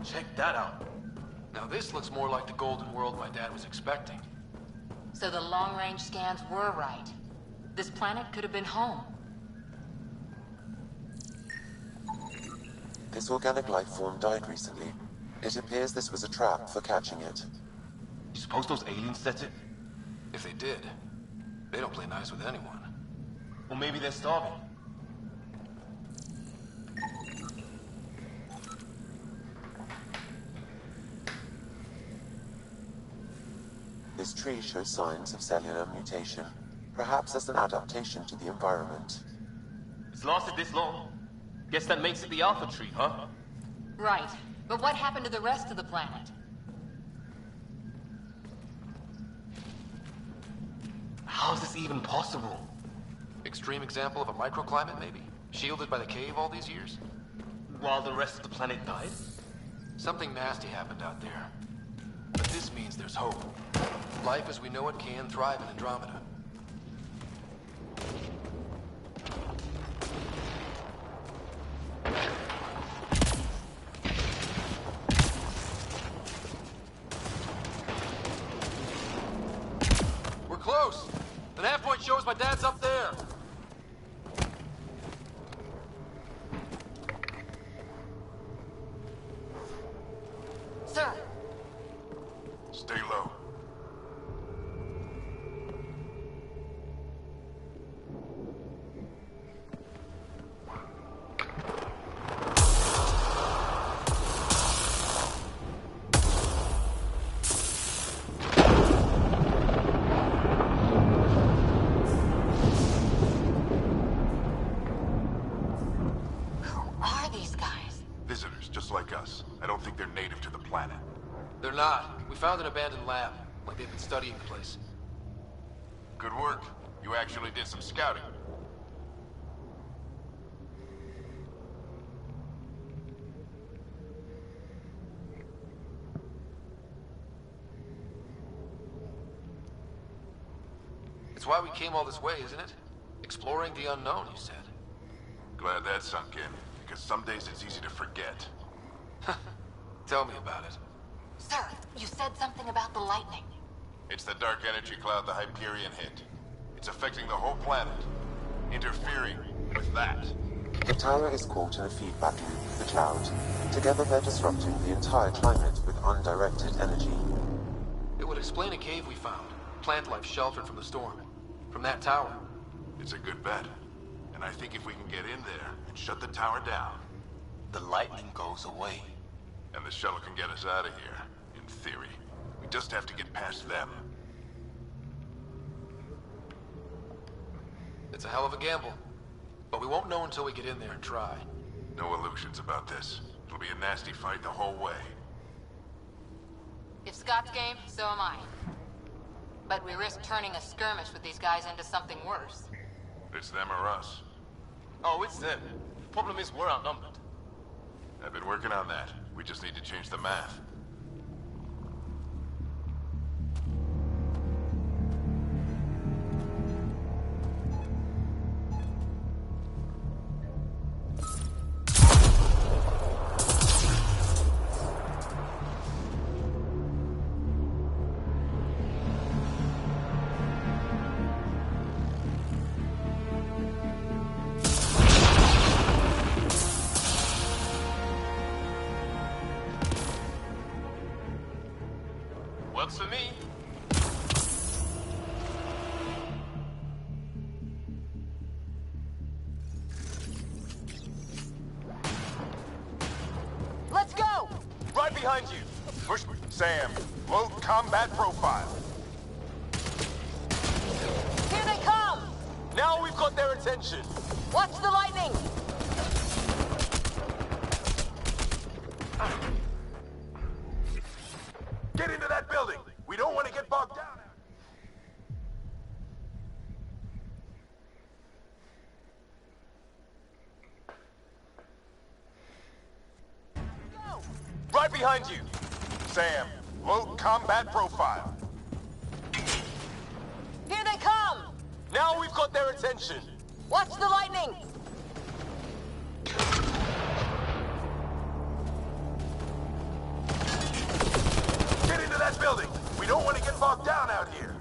Check that out. Now this looks more like the golden world my dad was expecting. So the long-range scans were right. This planet could have been home. This organic life form died recently. It appears this was a trap for catching it. You suppose those aliens set it? If they did, they don't play nice with anyone. Or maybe they're starving. This tree shows signs of cellular mutation, perhaps as an adaptation to the environment. It's lasted this long. Guess that makes it the Alpha tree, huh? Right. But what happened to the rest of the planet? How is this even possible? Extreme example of a microclimate, maybe? Shielded by the cave all these years? While the rest of the planet died? Something nasty happened out there. But this means there's hope. Life as we know it can thrive in Andromeda. We're close! The nav point shows my dad's up there! Sir! Stay low. Just like us. I don't think they're native to the planet. They're not. We found an abandoned lab, like they've been studying the place. Good work. You actually did some scouting. It's why we came all this way, isn't it? Exploring the unknown, you said. Glad that sunk in, because some days it's easy to forget. Tell me about it. Sir, you said something about the lightning. It's the dark energy cloud the Hyperion hit. It's affecting the whole planet, interfering with that. The tower is caught in a feedback loop with the cloud. Together they're disrupting the entire climate with undirected energy. It would explain a cave we found. Plant life sheltered from the storm. From that tower. It's a good bet. And I think if we can get in there and shut the tower down... The lightning goes away. And the shuttle can get us out of here, in theory. We just have to get past them. It's a hell of a gamble. But we won't know until we get in there and try. No illusions about this. It'll be a nasty fight the whole way. If Scott's game, so am I. But we risk turning a skirmish with these guys into something worse. It's them or us. Oh, it's them. Problem is, we're outnumbered. I've been working on that. We just need to change the math. Works for me. Let's go! Right behind you. Push Sam. Low combat profile. Here they come! Now we've got their attention. Watch the lightning! Get into that building! We don't want to get bogged down. Go! Right behind you. Sam. Low combat profile. Here they come! Now we've got their attention. Watch the lightning! Get into that building! We don't want to get bogged down out here.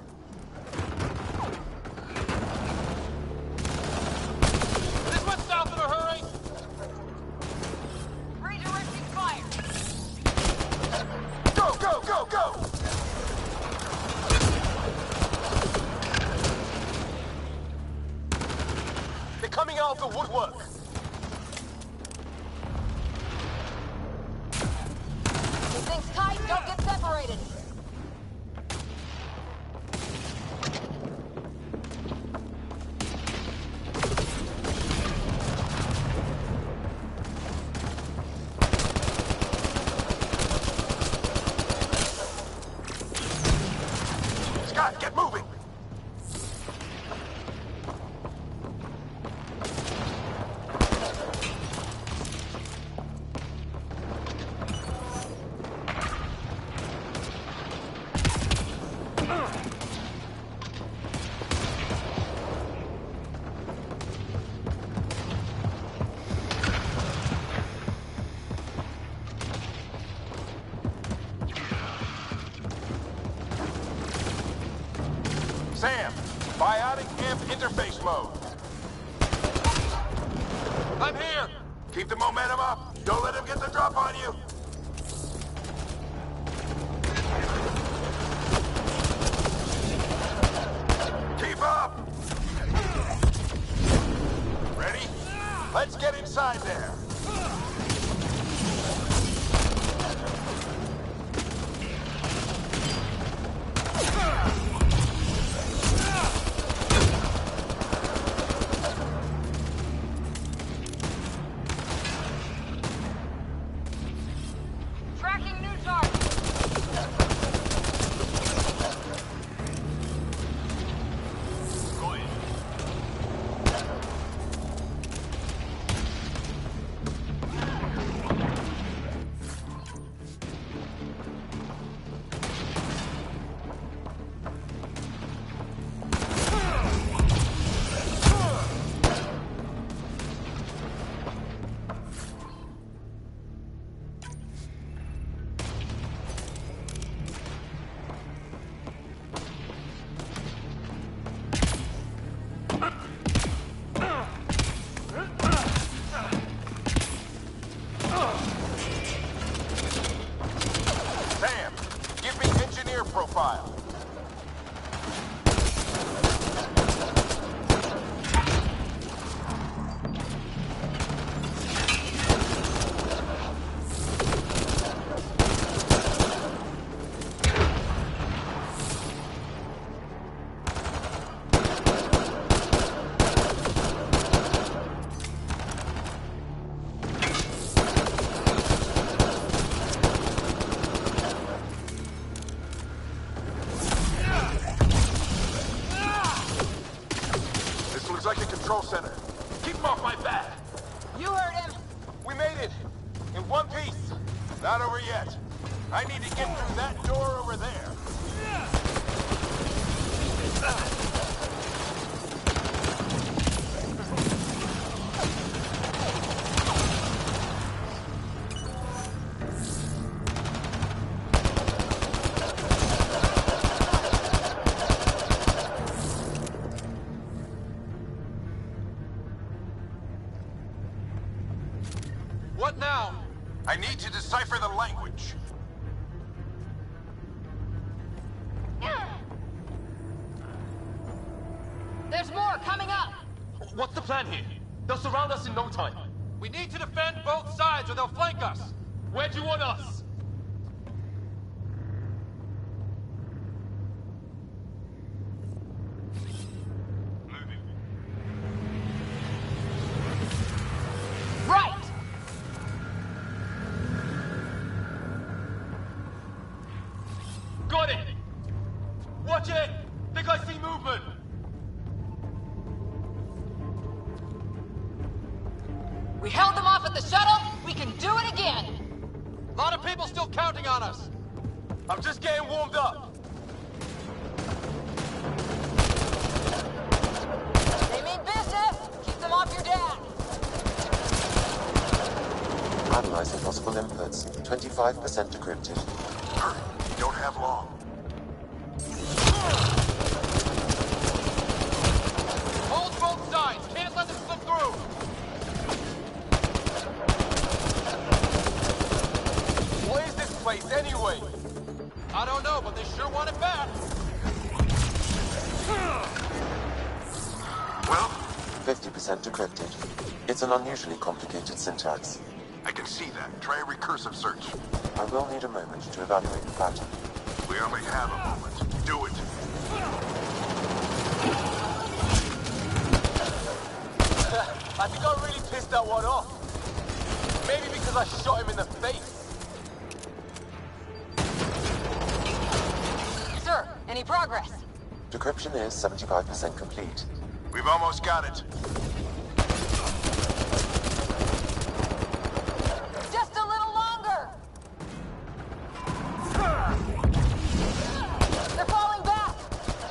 This went south in a hurry. Redirecting fire! Go, go, go, go! They're coming out of the woodwork. Keep things tight, don't get separated! Scott, get moving! Sam. Biotic amp interface mode. I'm here. Keep the momentum up. Don't let him get the drop on you. Keep up. Ready? Let's get inside there. trigger profile. Like the control center. Keep him off my back. You heard him. We made it. In one piece. Not over yet. I need to get through that door over there. What now? I need to decipher the language. There's more coming up. What's the plan here? They'll surround us in no time. We need to defend both sides or they'll flank us. Where do you want us? Right. Got it! Watch it! Think I see movement! We held them off at the shuttle. We can do it again. A lot of people still counting on us. I'm just getting warmed up. They mean business. Keep them off your dad. Analyzing possible inputs. 25% decrypted. Hurry, you don't have long. Hold both sides. Can't let them slip through. What is this place anyway? I don't know, but they sure want it back. Well? 50% decrypted. It's an unusually complicated syntax. I can see that. Try a recursive search. I will need a moment to evaluate the pattern. We only have a moment. Do it. I think I really pissed that one off. Maybe because I shot him in the face. Sir, any progress? Decryption is 75% complete. We've almost got it. Just a little longer. They're falling back.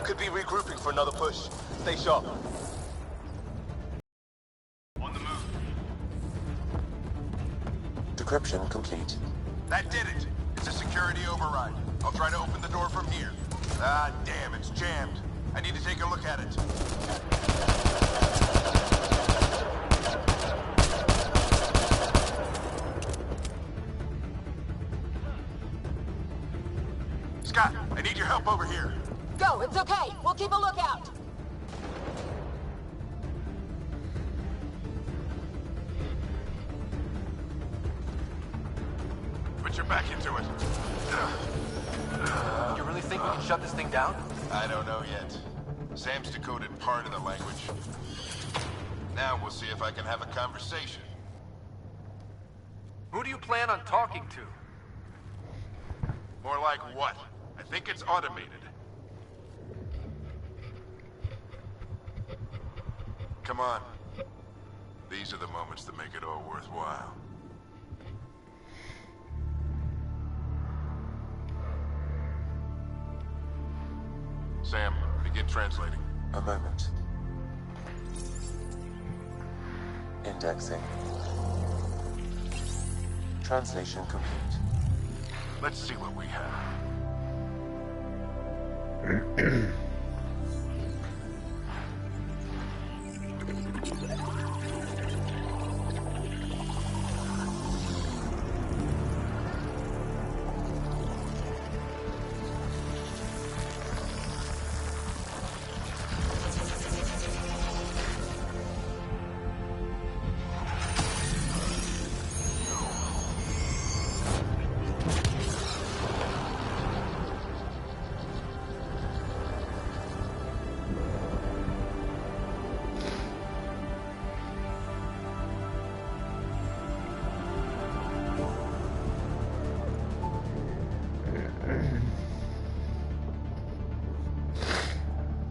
Could be regrouping for another push. Stay sharp. On the move. Decryption complete. That did it. It's a security override. I'll try to open the door from here. Ah, damn, it's jammed. I need to take a look at it. Scott, I need your help over here. Go, it's okay. We'll keep a lookout. Put your back into it. You really think we can shut this thing down? I don't know yet. Sam's decoded part of the language. Now we'll see if I can have a conversation. Who do you plan on talking to? More like what? I think it's automated. Come on. These are the moments that make it all worthwhile. Sam, begin translating. A moment. Indexing. Translation complete. Let's see what we have.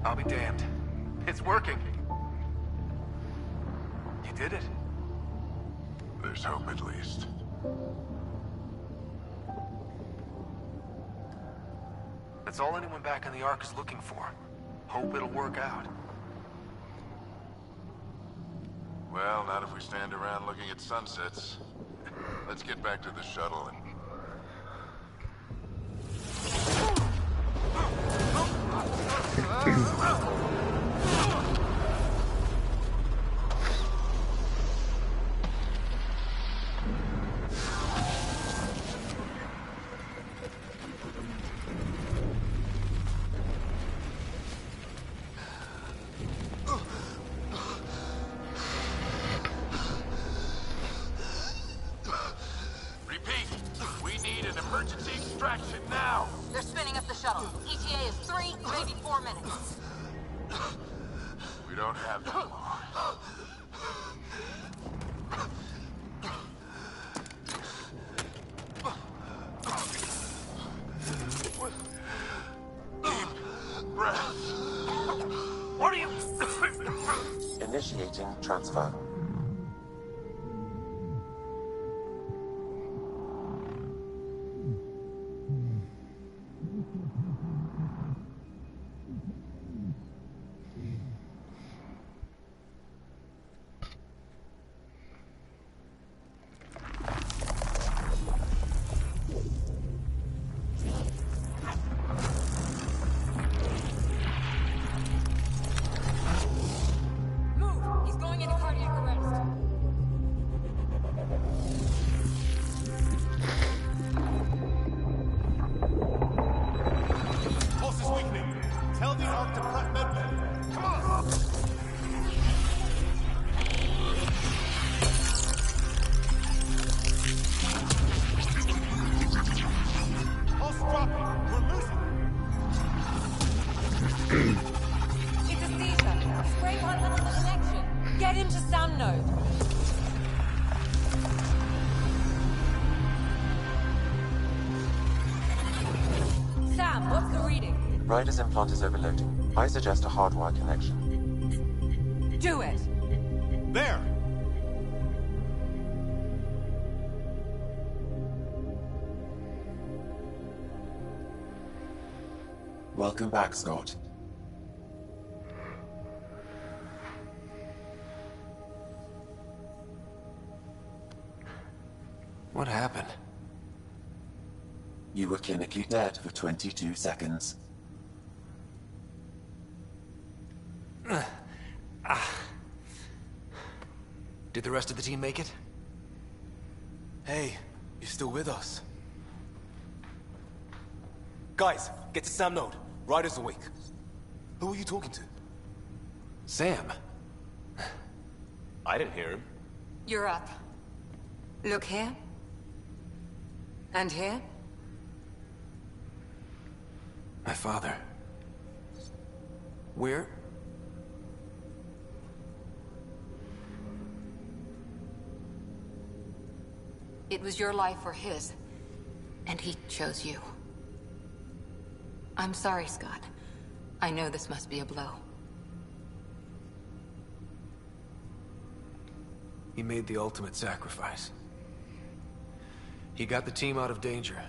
I'll be damned. It's working. You did it. There's hope at least. That's all anyone back in the Ark is looking for. Hope it'll work out. Well, not if we stand around looking at sunsets. Let's get back to the shuttle and... Emergency extraction now! They're spinning up the shuttle. ETA is 3, maybe 4 minutes. We don't have that long. Deep breath. What are you... Initiating transfer. Ryder's implant is overloading. I suggest a hardwire connection. Do it! There! Welcome back, Scott. What happened? You were clinically dead for 22 seconds. Did the rest of the team make it? Hey, you're still with us. Guys, get to Sam Node. Ryder's awake. Who are you talking to? Sam. I didn't hear him. You're up. Look here. And here. My father. Where? It was your life or his, and he chose you. I'm sorry, Scott. I know this must be a blow. He made the ultimate sacrifice. He got the team out of danger.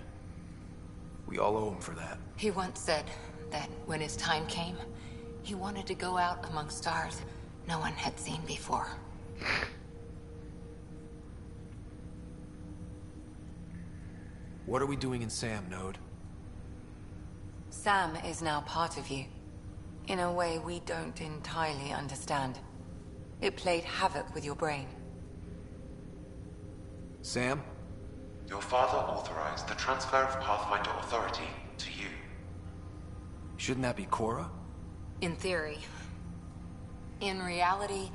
We all owe him for that. He once said that when his time came, he wanted to go out among stars no one had seen before. What are we doing in Sam, Node? Sam is now part of you, in a way we don't entirely understand. It played havoc with your brain. Sam? Your father authorized the transfer of Pathfinder authority to you. Shouldn't that be Cora? In theory. In reality,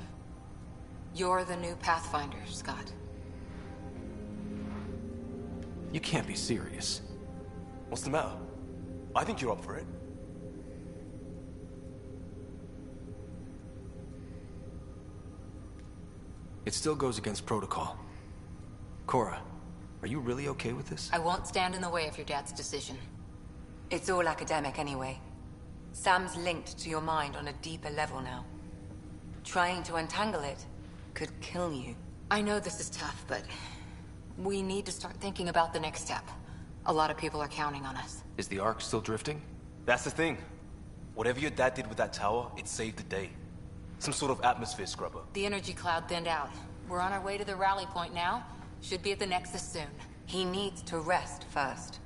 you're the new Pathfinder, Scott. You can't be serious. What's the matter? I think you're up for it. It still goes against protocol. Cora, are you really okay with this? I won't stand in the way of your dad's decision. It's all academic anyway. Sam's linked to your mind on a deeper level now. Trying to untangle it could kill you. I know this is tough, but we need to start thinking about the next step. A lot of people are counting on us. Is the Ark still drifting? That's the thing. Whatever your dad did with that tower, it saved the day. Some sort of atmosphere scrubber. The energy cloud thinned out. We're on our way to the rally point now. Should be at the Nexus soon. He needs to rest first.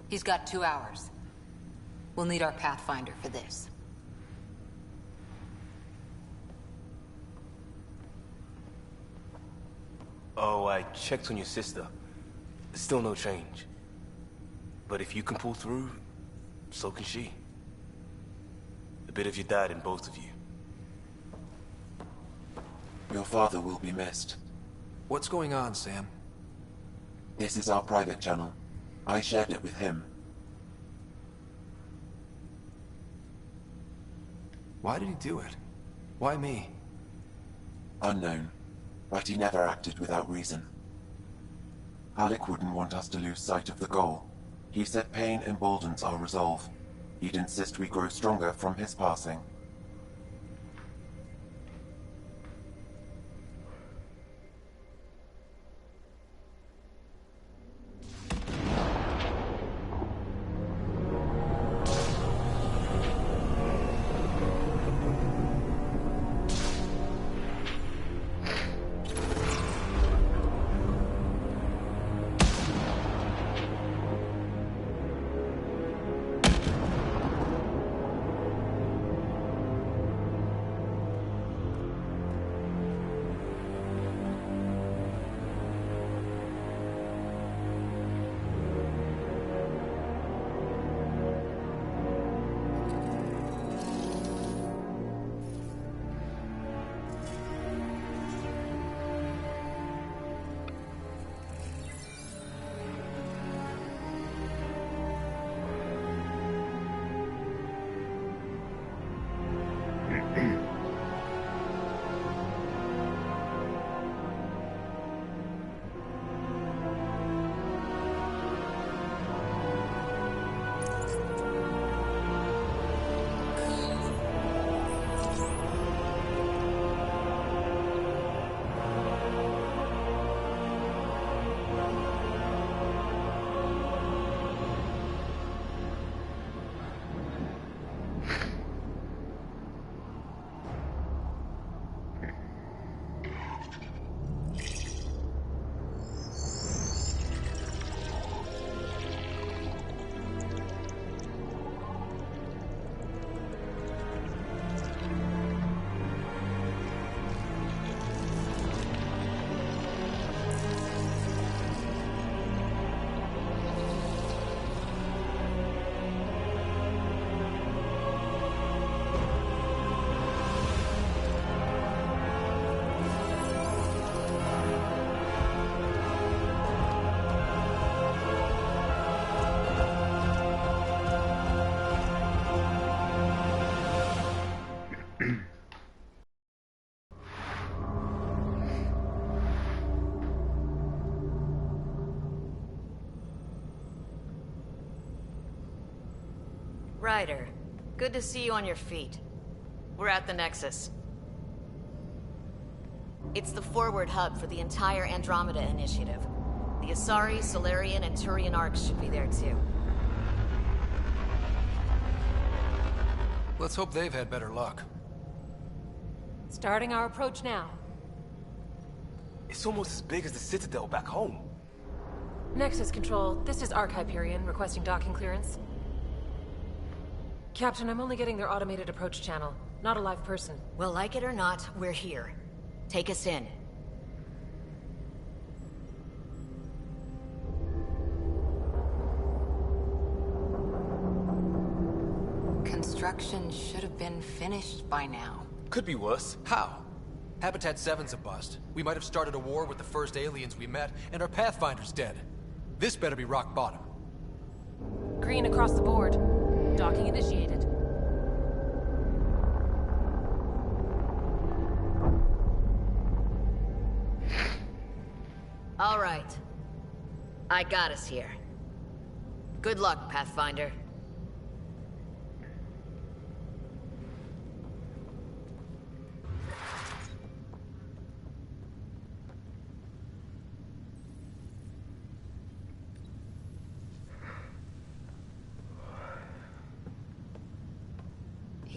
He's got 2 hours. We'll need our Pathfinder for this. Oh, I checked on your sister. Still no change. But if you can pull through, so can she. A bit of your dad in both of you. Your father will be missed. What's going on, Sam? This is our private channel. I shared it with him. Why did he do it? Why me? Unknown, but he never acted without reason. Alec wouldn't want us to lose sight of the goal. He said pain emboldens our resolve. He'd insist we grow stronger from his passing. Ryder, good to see you on your feet. We're at the Nexus. It's the forward hub for the entire Andromeda initiative. The Asari, Solarian, and Turian arcs should be there too. Let's hope they've had better luck. Starting our approach now. It's almost as big as the Citadel back home. Nexus Control, this is Arc Hyperion requesting docking clearance. Captain, I'm only getting their automated approach channel, not a live person. Well, like it or not, we're here. Take us in. Construction should have been finished by now. Could be worse. How? Habitat 7's a bust. We might have started a war with the first aliens we met, and our Pathfinder's dead. This better be rock bottom. Green across the board. Docking initiated. All right. I got us here. Good luck, Pathfinder.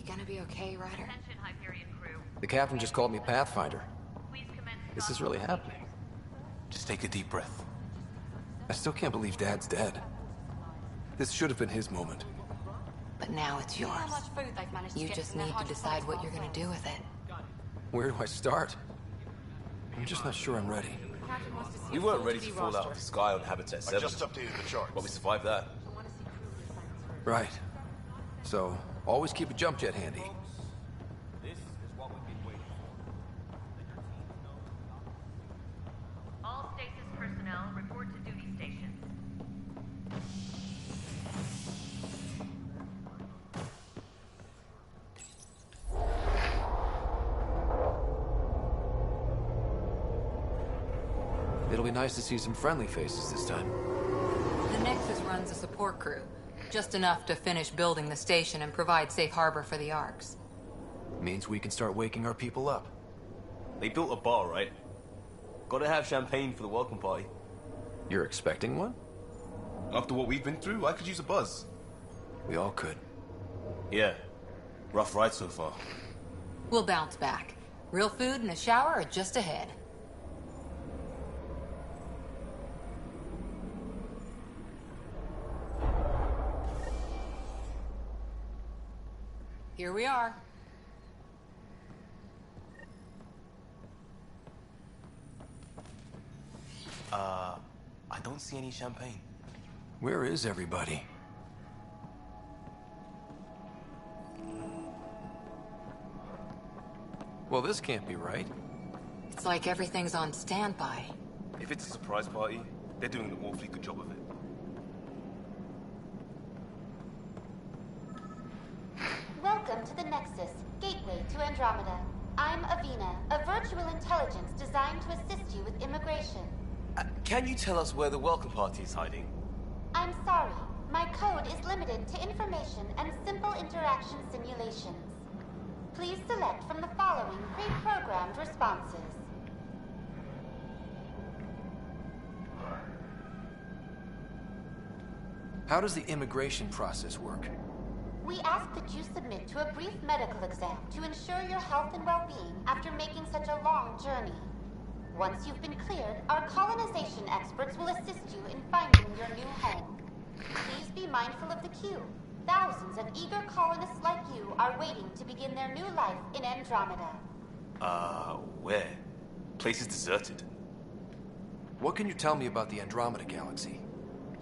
gonna be okay, Ryder? Attention, Hyperion crew. The captain just called me Pathfinder. This is really happening. Just take a deep breath. I still can't believe Dad's dead. This should have been his moment. But now it's yours. You just need to decide what you're gonna do with it. Where do I start? I'm just not sure I'm ready. We weren't ready to fall out of the sky on Habitat 7. I just updated the charts. But we survived that. Right. So, always keep a jump jet handy. All stasis personnel report to duty stations. It'll be nice to see some friendly faces this time. The Nexus runs a support crew. Just enough to finish building the station and provide safe harbor for the Arks. Means we can start waking our people up. They built a bar, right? Gotta have champagne for the welcome party. You're expecting one? After what we've been through, I could use a buzz. We all could. Yeah. Rough ride so far. We'll bounce back. Real food and a shower are just ahead. Here we are. I don't see any champagne. Where is everybody? Well, this can't be right. It's like everything's on standby. If it's a surprise party, they're doing an awfully good job of it. Welcome to the Nexus, gateway to Andromeda. I'm Avina, a virtual intelligence designed to assist you with immigration. Can you tell us where the welcome party is hiding? I'm sorry, my code is limited to information and simple interaction simulations. Please select from the following pre-programmed responses. How does the immigration process work? We ask that you submit to a brief medical exam to ensure your health and well-being after making such a long journey. Once you've been cleared, our colonization experts will assist you in finding your new home. Please be mindful of the queue. Thousands of eager colonists like you are waiting to begin their new life in Andromeda. Where? Place is deserted. What can you tell me about the Andromeda galaxy?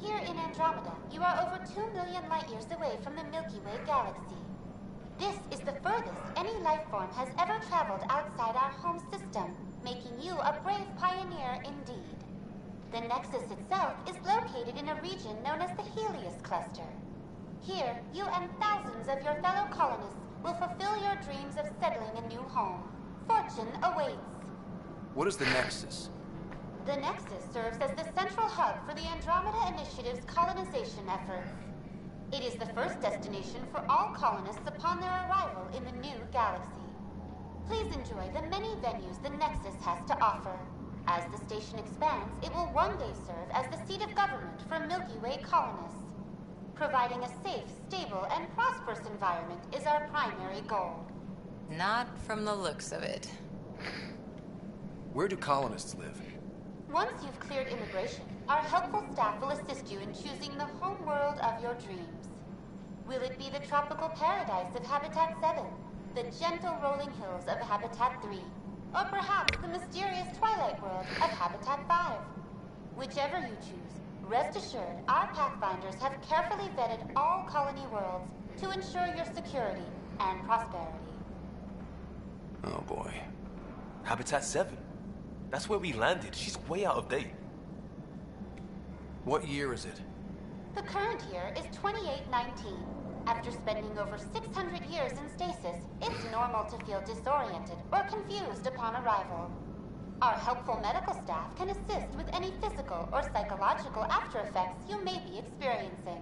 Here in Andromeda, you are over 2 million light-years away from the Milky Way galaxy. This is the furthest any life form has ever traveled outside our home system, making you a brave pioneer indeed. The Nexus itself is located in a region known as the Helios Cluster. Here, you and thousands of your fellow colonists will fulfill your dreams of settling a new home. Fortune awaits. What is the Nexus? The Nexus serves as the central hub for the Andromeda Initiative's colonization efforts. It is the first destination for all colonists upon their arrival in the new galaxy. Please enjoy the many venues the Nexus has to offer. As the station expands, it will one day serve as the seat of government for Milky Way colonists. Providing a safe, stable, and prosperous environment is our primary goal. Not from the looks of it. Where do colonists live? Once you've cleared immigration, our helpful staff will assist you in choosing the home world of your dreams. Will it be the tropical paradise of Habitat 7, the gentle rolling hills of Habitat 3, or perhaps the mysterious twilight world of Habitat 5? Whichever you choose, rest assured our Pathfinders have carefully vetted all colony worlds to ensure your security and prosperity. Oh boy. Habitat 7? That's where we landed. She's way out of date. What year is it? The current year is 2819. After spending over 600 years in stasis, it's normal to feel disoriented or confused upon arrival. Our helpful medical staff can assist with any physical or psychological after effects you may be experiencing.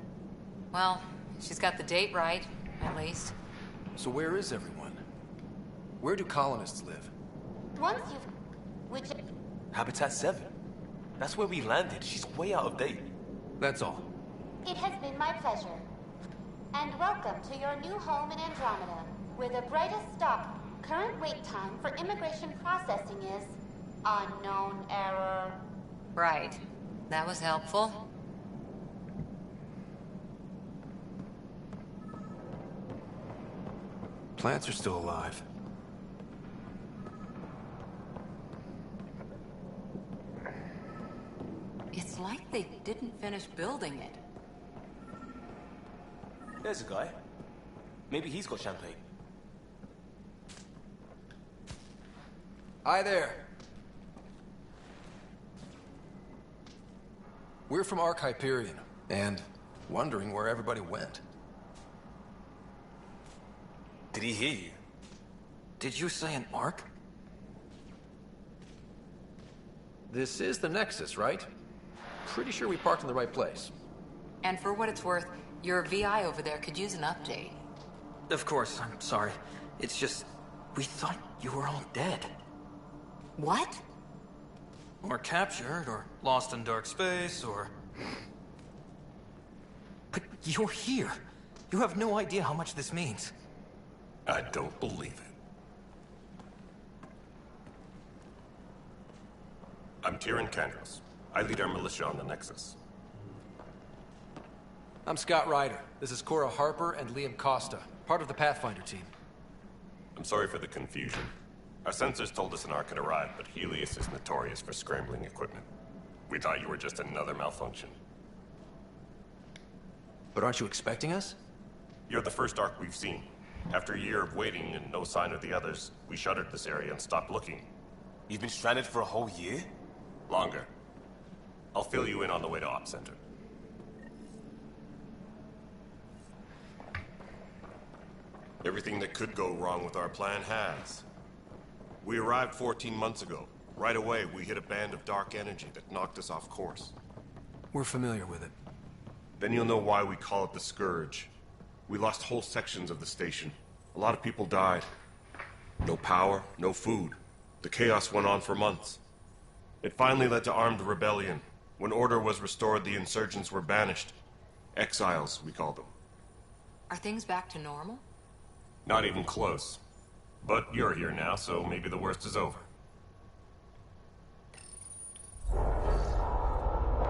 Well, she's got the date right, at least. So where is everyone? Where do colonists live? Once you've... Habitat 7? That's where we landed. She's way out of date. That's all. It has been my pleasure. And welcome to your new home in Andromeda. Where the brightest stop, current wait time for immigration processing is unknown error. Right. That was helpful. Plants are still alive. It's like they didn't finish building it. There's a guy. Maybe he's got champagne. Hi there. We're from Ark Hyperion, and wondering where everybody went. Did he hear you? Did you say an Ark? This is the Nexus, right? Pretty sure we parked in the right place. And for what it's worth, your VI over there could use an update. Of course, I'm sorry. It's just, we thought you were all dead. What? Or captured, or lost in dark space, or... But you're here. You have no idea how much this means. I don't believe it. I'm Tyrion Kandros. I lead our militia on the Nexus. I'm Scott Ryder. This is Cora Harper and Liam Costa, part of the Pathfinder team. I'm sorry for the confusion. Our sensors told us an Ark had arrived, but Helios is notorious for scrambling equipment. We thought you were just another malfunction. But aren't you expecting us? You're the first Ark we've seen. After a year of waiting and no sign of the others, we shuttered this area and stopped looking. You've been stranded for a whole year? Longer. I'll fill you in on the way to Op Center. Everything that could go wrong with our plan has. We arrived 14 months ago. Right away, we hit a band of dark energy that knocked us off course. We're familiar with it. Then you'll know why we call it the Scourge. We lost whole sections of the station. A lot of people died. No power, no food. The chaos went on for months. It finally led to armed rebellion. When order was restored, the insurgents were banished. Exiles, we call them. Are things back to normal? Not even close. But you're here now, so maybe the worst is over.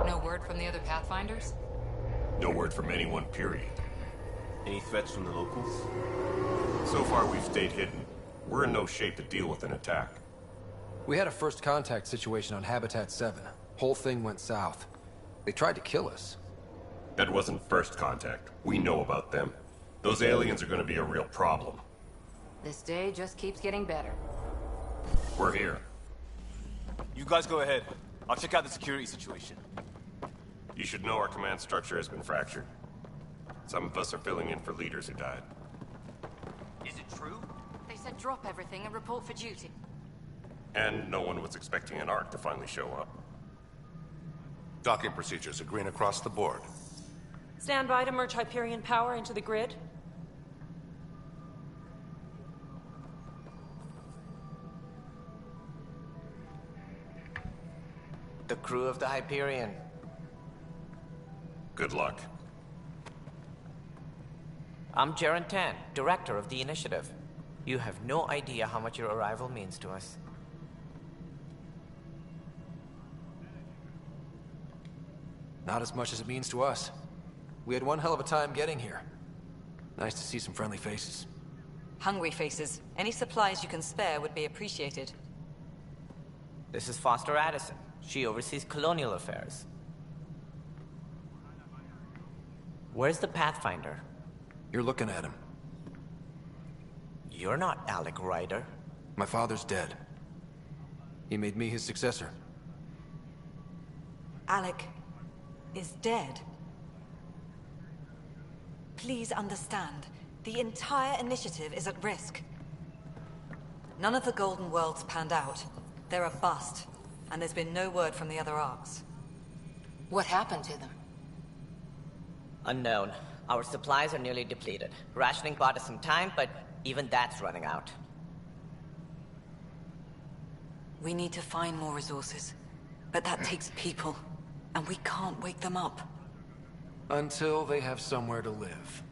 No word from the other Pathfinders? No word from anyone, period. Any threats from the locals? So far, we've stayed hidden. We're in no shape to deal with an attack. We had a first contact situation on Habitat 7. Whole thing went south. They tried to kill us. That wasn't first contact. We know about them. Those aliens are gonna be a real problem. This day just keeps getting better. We're here. You guys go ahead. I'll check out the security situation. You should know our command structure has been fractured. Some of us are filling in for leaders who died. Is it true? They said drop everything and report for duty. And no one was expecting an Ark to finally show up. Docking procedures are green across the board. Stand by to merge Hyperion power into the grid. The crew of the Hyperion. Good luck. I'm Jaren Tan, director of the initiative. You have no idea how much your arrival means to us. Not as much as it means to us. We had one hell of a time getting here. Nice to see some friendly faces. Hungry faces. Any supplies you can spare would be appreciated. This is Foster Addison. She oversees colonial affairs. Where's the Pathfinder? You're looking at him. You're not Alec Ryder. My father's dead. He made me his successor. Alec is dead. Please understand, the entire initiative is at risk. None of the Golden Worlds panned out. They're a bust, and there's been no word from the other arcs. What happened to them? Unknown. Our supplies are nearly depleted. Rationing bought us some time, but even that's running out. We need to find more resources, but that takes people, and we can't wake them up. Until they have somewhere to live.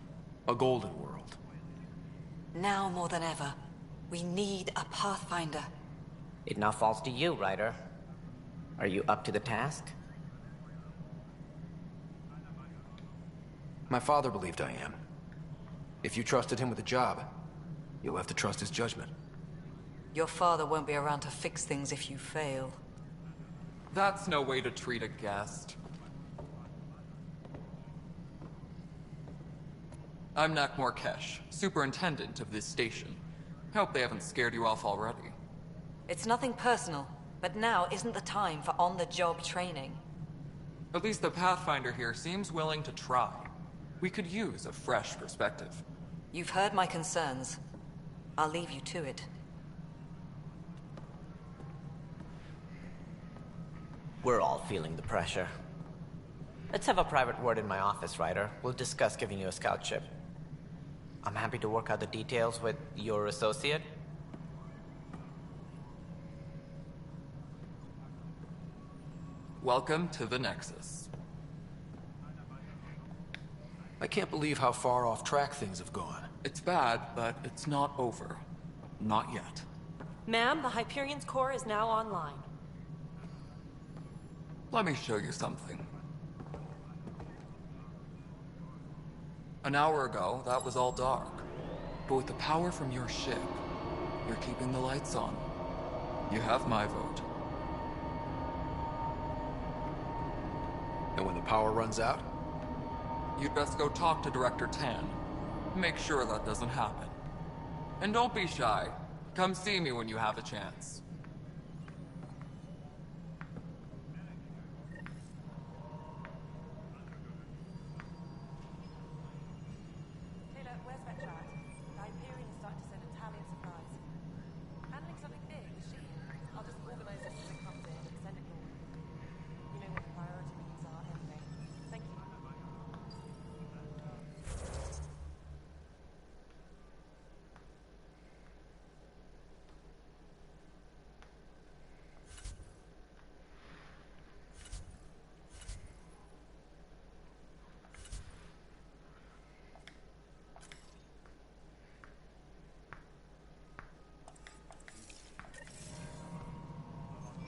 A golden world. Now more than ever, we need a Pathfinder. It now falls to you, Ryder. Are you up to the task? My father believed I am. If you trusted him with a job, you'll have to trust his judgment. Your father won't be around to fix things if you fail. That's no way to treat a guest. I'm Nak Morkesh, superintendent of this station. Hope they haven't scared you off already. It's nothing personal, but now isn't the time for on-the-job training. At least the Pathfinder here seems willing to try. We could use a fresh perspective. You've heard my concerns. I'll leave you to it. We're all feeling the pressure. Let's have a private word in my office, Ryder. We'll discuss giving you a scout ship. I'm happy to work out the details with your associate. Welcome to the Nexus. I can't believe how far off track things have gone. It's bad, but it's not over. Not yet. Ma'am, the Hyperion's core is now online. Let me show you something. An hour ago, that was all dark. But with the power from your ship, you're keeping the lights on. You have my vote. And when the power runs out? You'd best go talk to Director Tan. Make sure that doesn't happen. And don't be shy. Come see me when you have a chance. Taylor, where's Vetrat? The Hyperion is starting to send Italian supplies. Handling something big, is she? I'll just organize this as it comes in and send it your way. You know what the priority meetings are anyway. Thank you.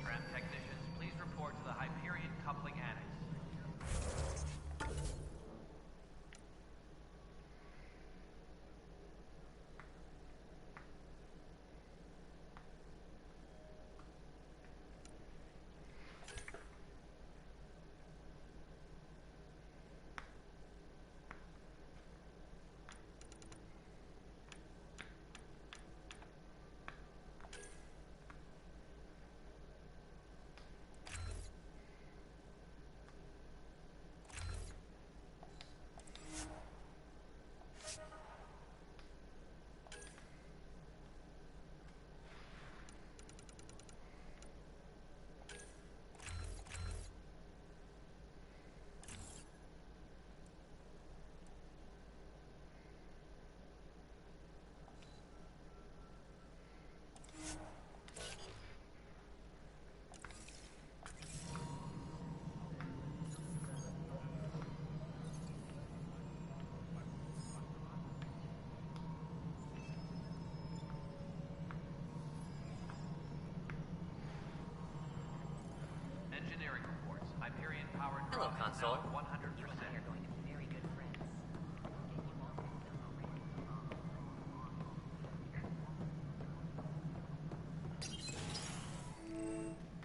Tram technicians, please report to the Hyperion coupling annex. Engineering reports. Hyperion powered Hello, drone is console. now at 100%.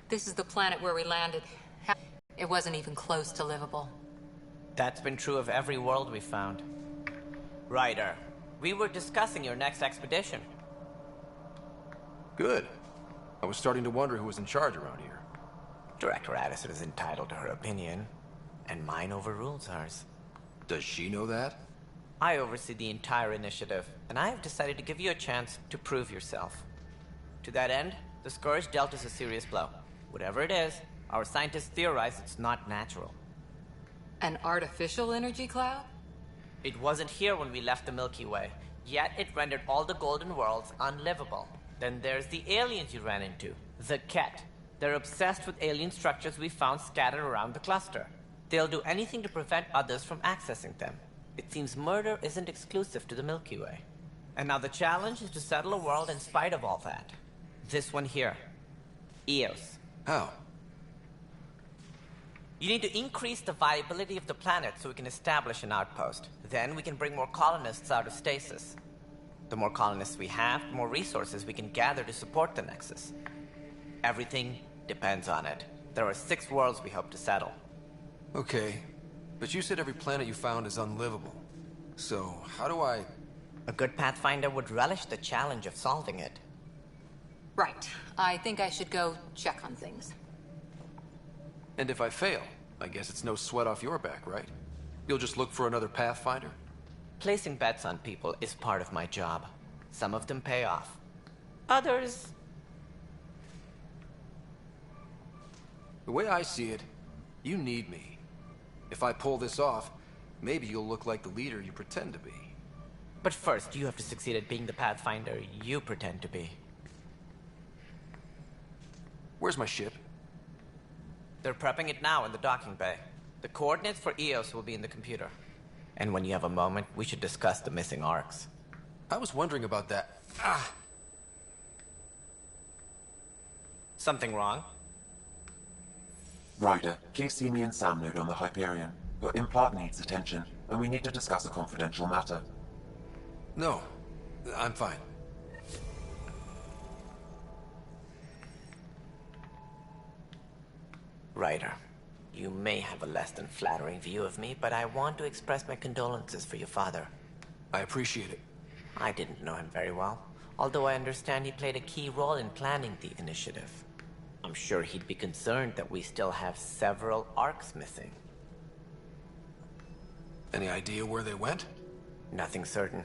This is the planet where we landed. It wasn't even close to livable. That's been true of every world we found. Ryder, we were discussing your next expedition. Good. I was starting to wonder who was in charge around here. Director Addison is entitled to her opinion, and mine overrules hers. Does she know that? I oversee the entire initiative, and I have decided to give you a chance to prove yourself. To that end, the Scourge dealt us a serious blow. Whatever it is, our scientists theorize it's not natural. An artificial energy cloud? It wasn't here when we left the Milky Way, yet it rendered all the Golden Worlds unlivable. Then there's the aliens you ran into, the Ket. They're obsessed with alien structures we found scattered around the cluster. They'll do anything to prevent others from accessing them. It seems murder isn't exclusive to the Milky Way. And now the challenge is to settle a world in spite of all that. This one here. Eos. How? You need to increase the viability of the planet so we can establish an outpost. Then we can bring more colonists out of stasis. The more colonists we have, the more resources we can gather to support the Nexus. Everything depends on it. There are 6 worlds we hope to settle. Okay, but you said every planet you found is unlivable. So, how do I... A good Pathfinder would relish the challenge of solving it. Right. I think I should go check on things. And if I fail, I guess it's no sweat off your back, right? You'll just look for another Pathfinder? Placing bets on people is part of my job. Some of them pay off. Others... The way I see it, you need me. If I pull this off, maybe you'll look like the leader you pretend to be. But first, you have to succeed at being the Pathfinder you pretend to be. Where's my ship? They're prepping it now in the docking bay. The coordinates for Eos will be in the computer. And when you have a moment, we should discuss the missing arcs. I was wondering about that. Something wrong? Ryder, please see me and Sam node on the Hyperion. Your implant needs attention, and we need to discuss a confidential matter. No, I'm fine. Ryder, you may have a less than flattering view of me, but I want to express my condolences for your father. I appreciate it. I didn't know him very well, although I understand he played a key role in planning the initiative. I'm sure he'd be concerned that we still have several arcs missing. Any idea where they went? Nothing certain,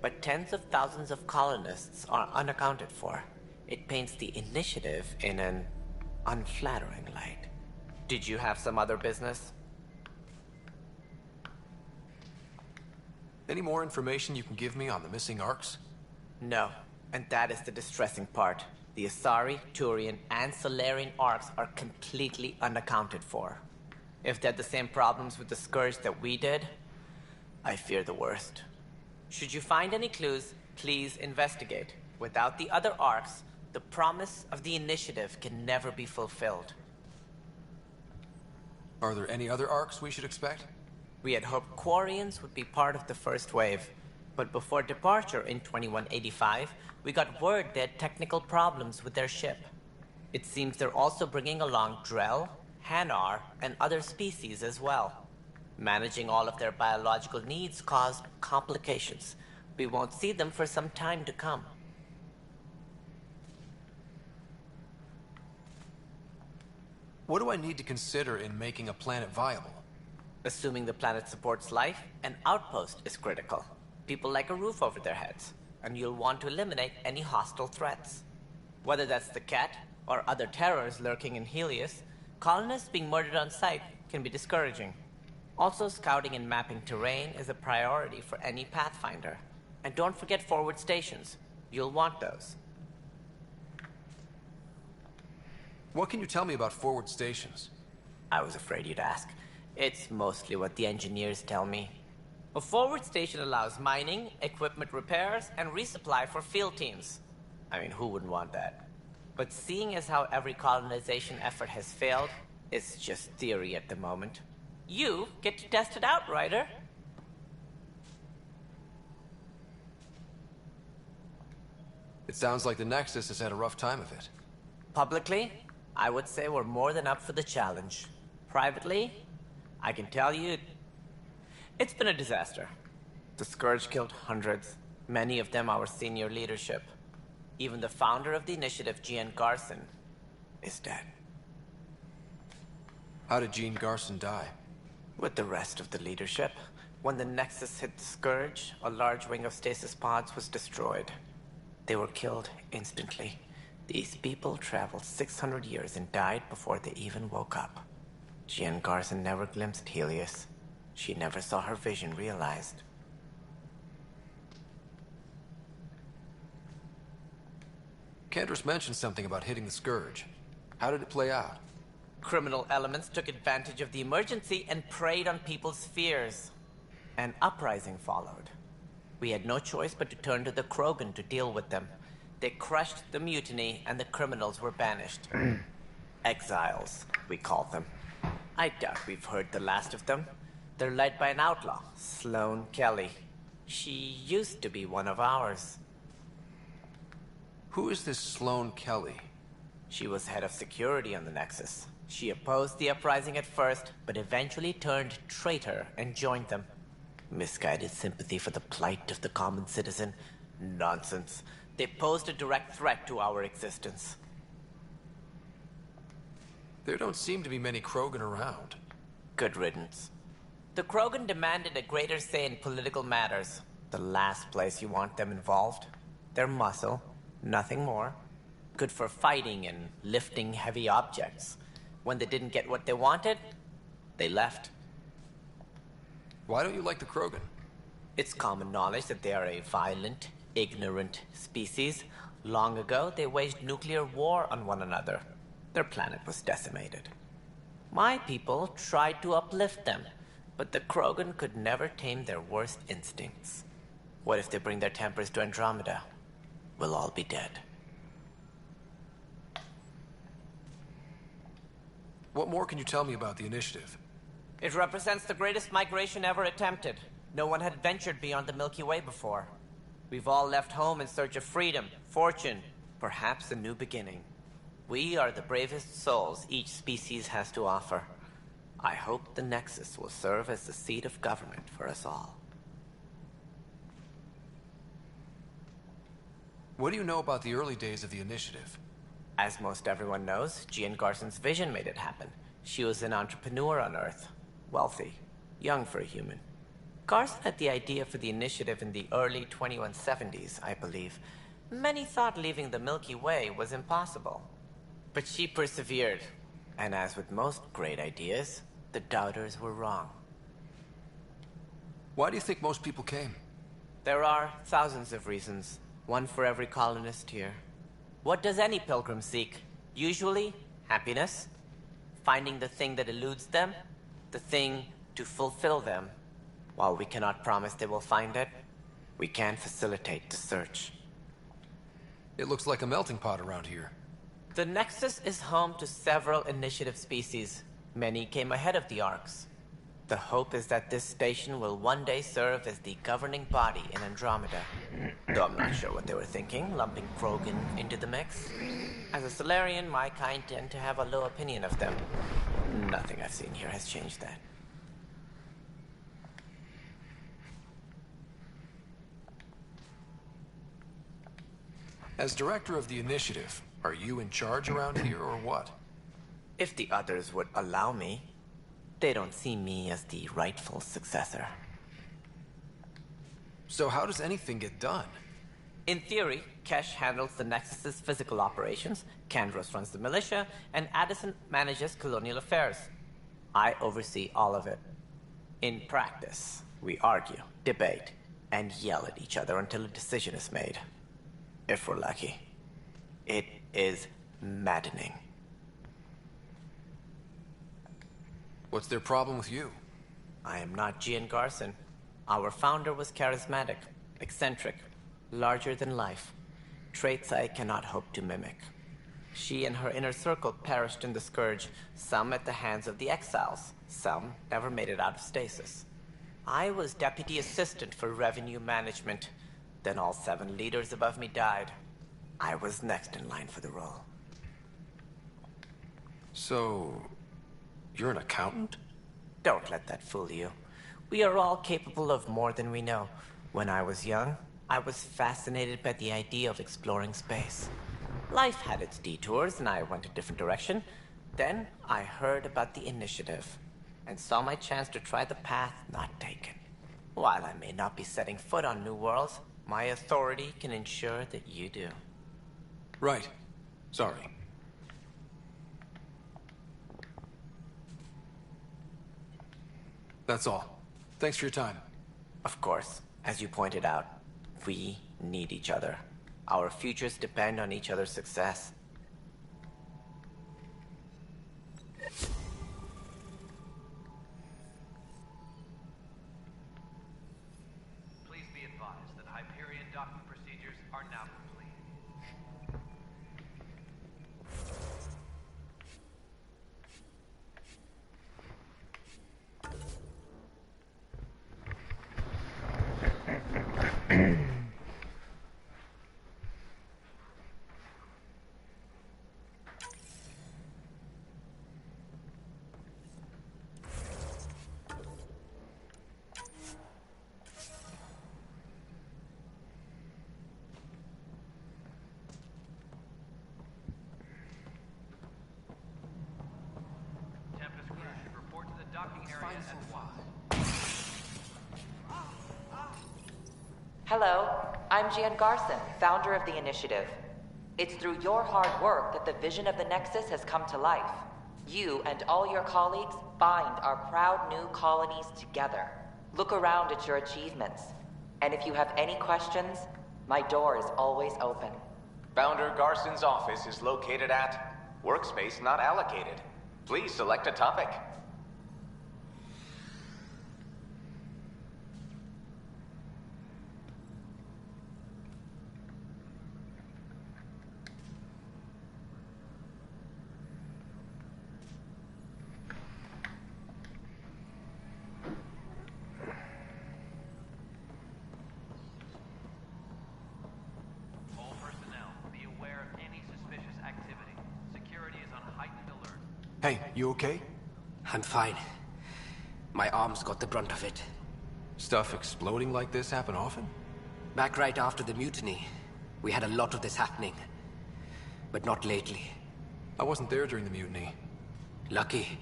but tens of thousands of colonists are unaccounted for. It paints the initiative in an unflattering light. Did you have some other business? Any more information you can give me on the missing arcs? No, and that is the distressing part. The Asari, Turian, and Solarian arcs are completely unaccounted for. If they had the same problems with the Scourge that we did, I fear the worst. Should you find any clues, please investigate. Without the other arcs, the promise of the initiative can never be fulfilled. Are there any other arcs we should expect? We had hoped Quarians would be part of the first wave, but before departure in 2185, we got word they had technical problems with their ship. It seems they're also bringing along Drell, Hanar, and other species as well. Managing all of their biological needs caused complications. We won't see them for some time to come. What do I need to consider in making a planet viable? Assuming the planet supports life, an outpost is critical. People like a roof over their heads, and you'll want to eliminate any hostile threats. Whether that's the Cat or other terrors lurking in Helios, colonists being murdered on sight can be discouraging. Also, scouting and mapping terrain is a priority for any Pathfinder. And don't forget forward stations. You'll want those. What can you tell me about forward stations? I was afraid you'd ask. It's mostly what the engineers tell me. A forward station allows mining, equipment repairs, and resupply for field teams. I mean, who wouldn't want that? But seeing as how every colonization effort has failed, it's just theory at the moment. You get to test it out, Ryder. It sounds like the Nexus has had a rough time of it. Publicly, I would say we're more than up for the challenge. Privately, I can tell you, it's been a disaster. The Scourge killed hundreds, many of them our senior leadership. Even the founder of the initiative, Gian Garson, is dead. How did Jean Garson die? With the rest of the leadership. When the Nexus hit the Scourge, a large wing of stasis pods was destroyed. They were killed instantly. These people traveled 600 years and died before they even woke up. Jean Garson never glimpsed Helios. She never saw her vision realized. Cantor's mentioned something about hitting the Scourge. How did it play out? Criminal elements took advantage of the emergency and preyed on people's fears. An uprising followed. We had no choice but to turn to the Krogan to deal with them. They crushed the mutiny, and the criminals were banished. Exiles, we call them. I doubt we've heard the last of them. They're led by an outlaw, Sloane Kelly. She used to be one of ours. Who is this Sloane Kelly? She was head of security on the Nexus. She opposed the uprising at first, but eventually turned traitor and joined them. Misguided sympathy for the plight of the common citizen? Nonsense. They posed a direct threat to our existence. There don't seem to be many Krogan around. Good riddance. The Krogan demanded a greater say in political matters. The last place you want them involved. Their muscle, nothing more. Good for fighting and lifting heavy objects. When they didn't get what they wanted, they left. Why don't you like the Krogan? It's common knowledge that they are a violent, ignorant species. Long ago, they waged nuclear war on one another. Their planet was decimated. My people tried to uplift them, but the Krogan could never tame their worst instincts. What if they bring their tempers to Andromeda? We'll all be dead. What more can you tell me about the initiative? It represents the greatest migration ever attempted. No one had ventured beyond the Milky Way before. We've all left home in search of freedom, fortune, perhaps a new beginning. We are the bravest souls each species has to offer. I hope the Nexus will serve as the seat of government for us all. What do you know about the early days of the initiative? As most everyone knows, Jean Garson's vision made it happen. She was an entrepreneur on Earth. Wealthy. Young for a human. Garson had the idea for the initiative in the early 2170s, I believe. Many thought leaving the Milky Way was impossible. But she persevered. And as with most great ideas, the doubters were wrong. Why do you think most people came? There are thousands of reasons. One for every colonist here. What does any pilgrim seek? Usually, happiness. Finding the thing that eludes them. The thing to fulfill them. While we cannot promise they will find it, we can facilitate the search. It looks like a melting pot around here. The Nexus is home to several initiative species. Many came ahead of the Arks. The hope is that this station will one day serve as the governing body in Andromeda. Though I'm not sure what they were thinking, lumping Krogan into the mix. As a Solarian, my kind tend to have a low opinion of them. Nothing I've seen here has changed that. As director of the initiative, are you in charge around here or what? If the others would allow me, they don't see me as the rightful successor. So how does anything get done? In theory, Kesh handles the Nexus's physical operations, Kandros runs the militia, and Addison manages colonial affairs. I oversee all of it. In practice, we argue, debate, and yell at each other until a decision is made. If we're lucky. It is maddening. What's their problem with you? I am not Jean Garson. Our founder was charismatic, eccentric, larger than life. Traits I cannot hope to mimic. She and her inner circle perished in the Scourge, some at the hands of the Exiles, some never made it out of stasis. I was deputy assistant for revenue management. Then all 7 leaders above me died. I was next in line for the role. So, you're an accountant? Don't let that fool you. We are all capable of more than we know. When I was young, I was fascinated by the idea of exploring space. Life had its detours and I went a different direction. Then I heard about the initiative and saw my chance to try the path not taken. While I may not be setting foot on new worlds, my authority can ensure that you do. Right. Sorry. That's all. Thanks for your time. Of course. As you pointed out, we need each other. Our futures depend on each other's success. Please be advised. Hyperion docking procedures are now complete. Tempest crew should report to the docking area at 1. Hello, I'm Gian Garson, founder of the Initiative. It's through your hard work that the vision of the Nexus has come to life. You and all your colleagues bind our proud new colonies together. Look around at your achievements. And if you have any questions, my door is always open. Founder Garson's office is located at Workspace Not Allocated. Please select a topic. All personnel, be aware of any suspicious activity. Security is on heightened alert. Hey, you okay? I'm fine. My arms got the brunt of it. Stuff exploding like this happen often? Back right after the mutiny, we had a lot of this happening. But not lately. I wasn't there during the mutiny. Lucky.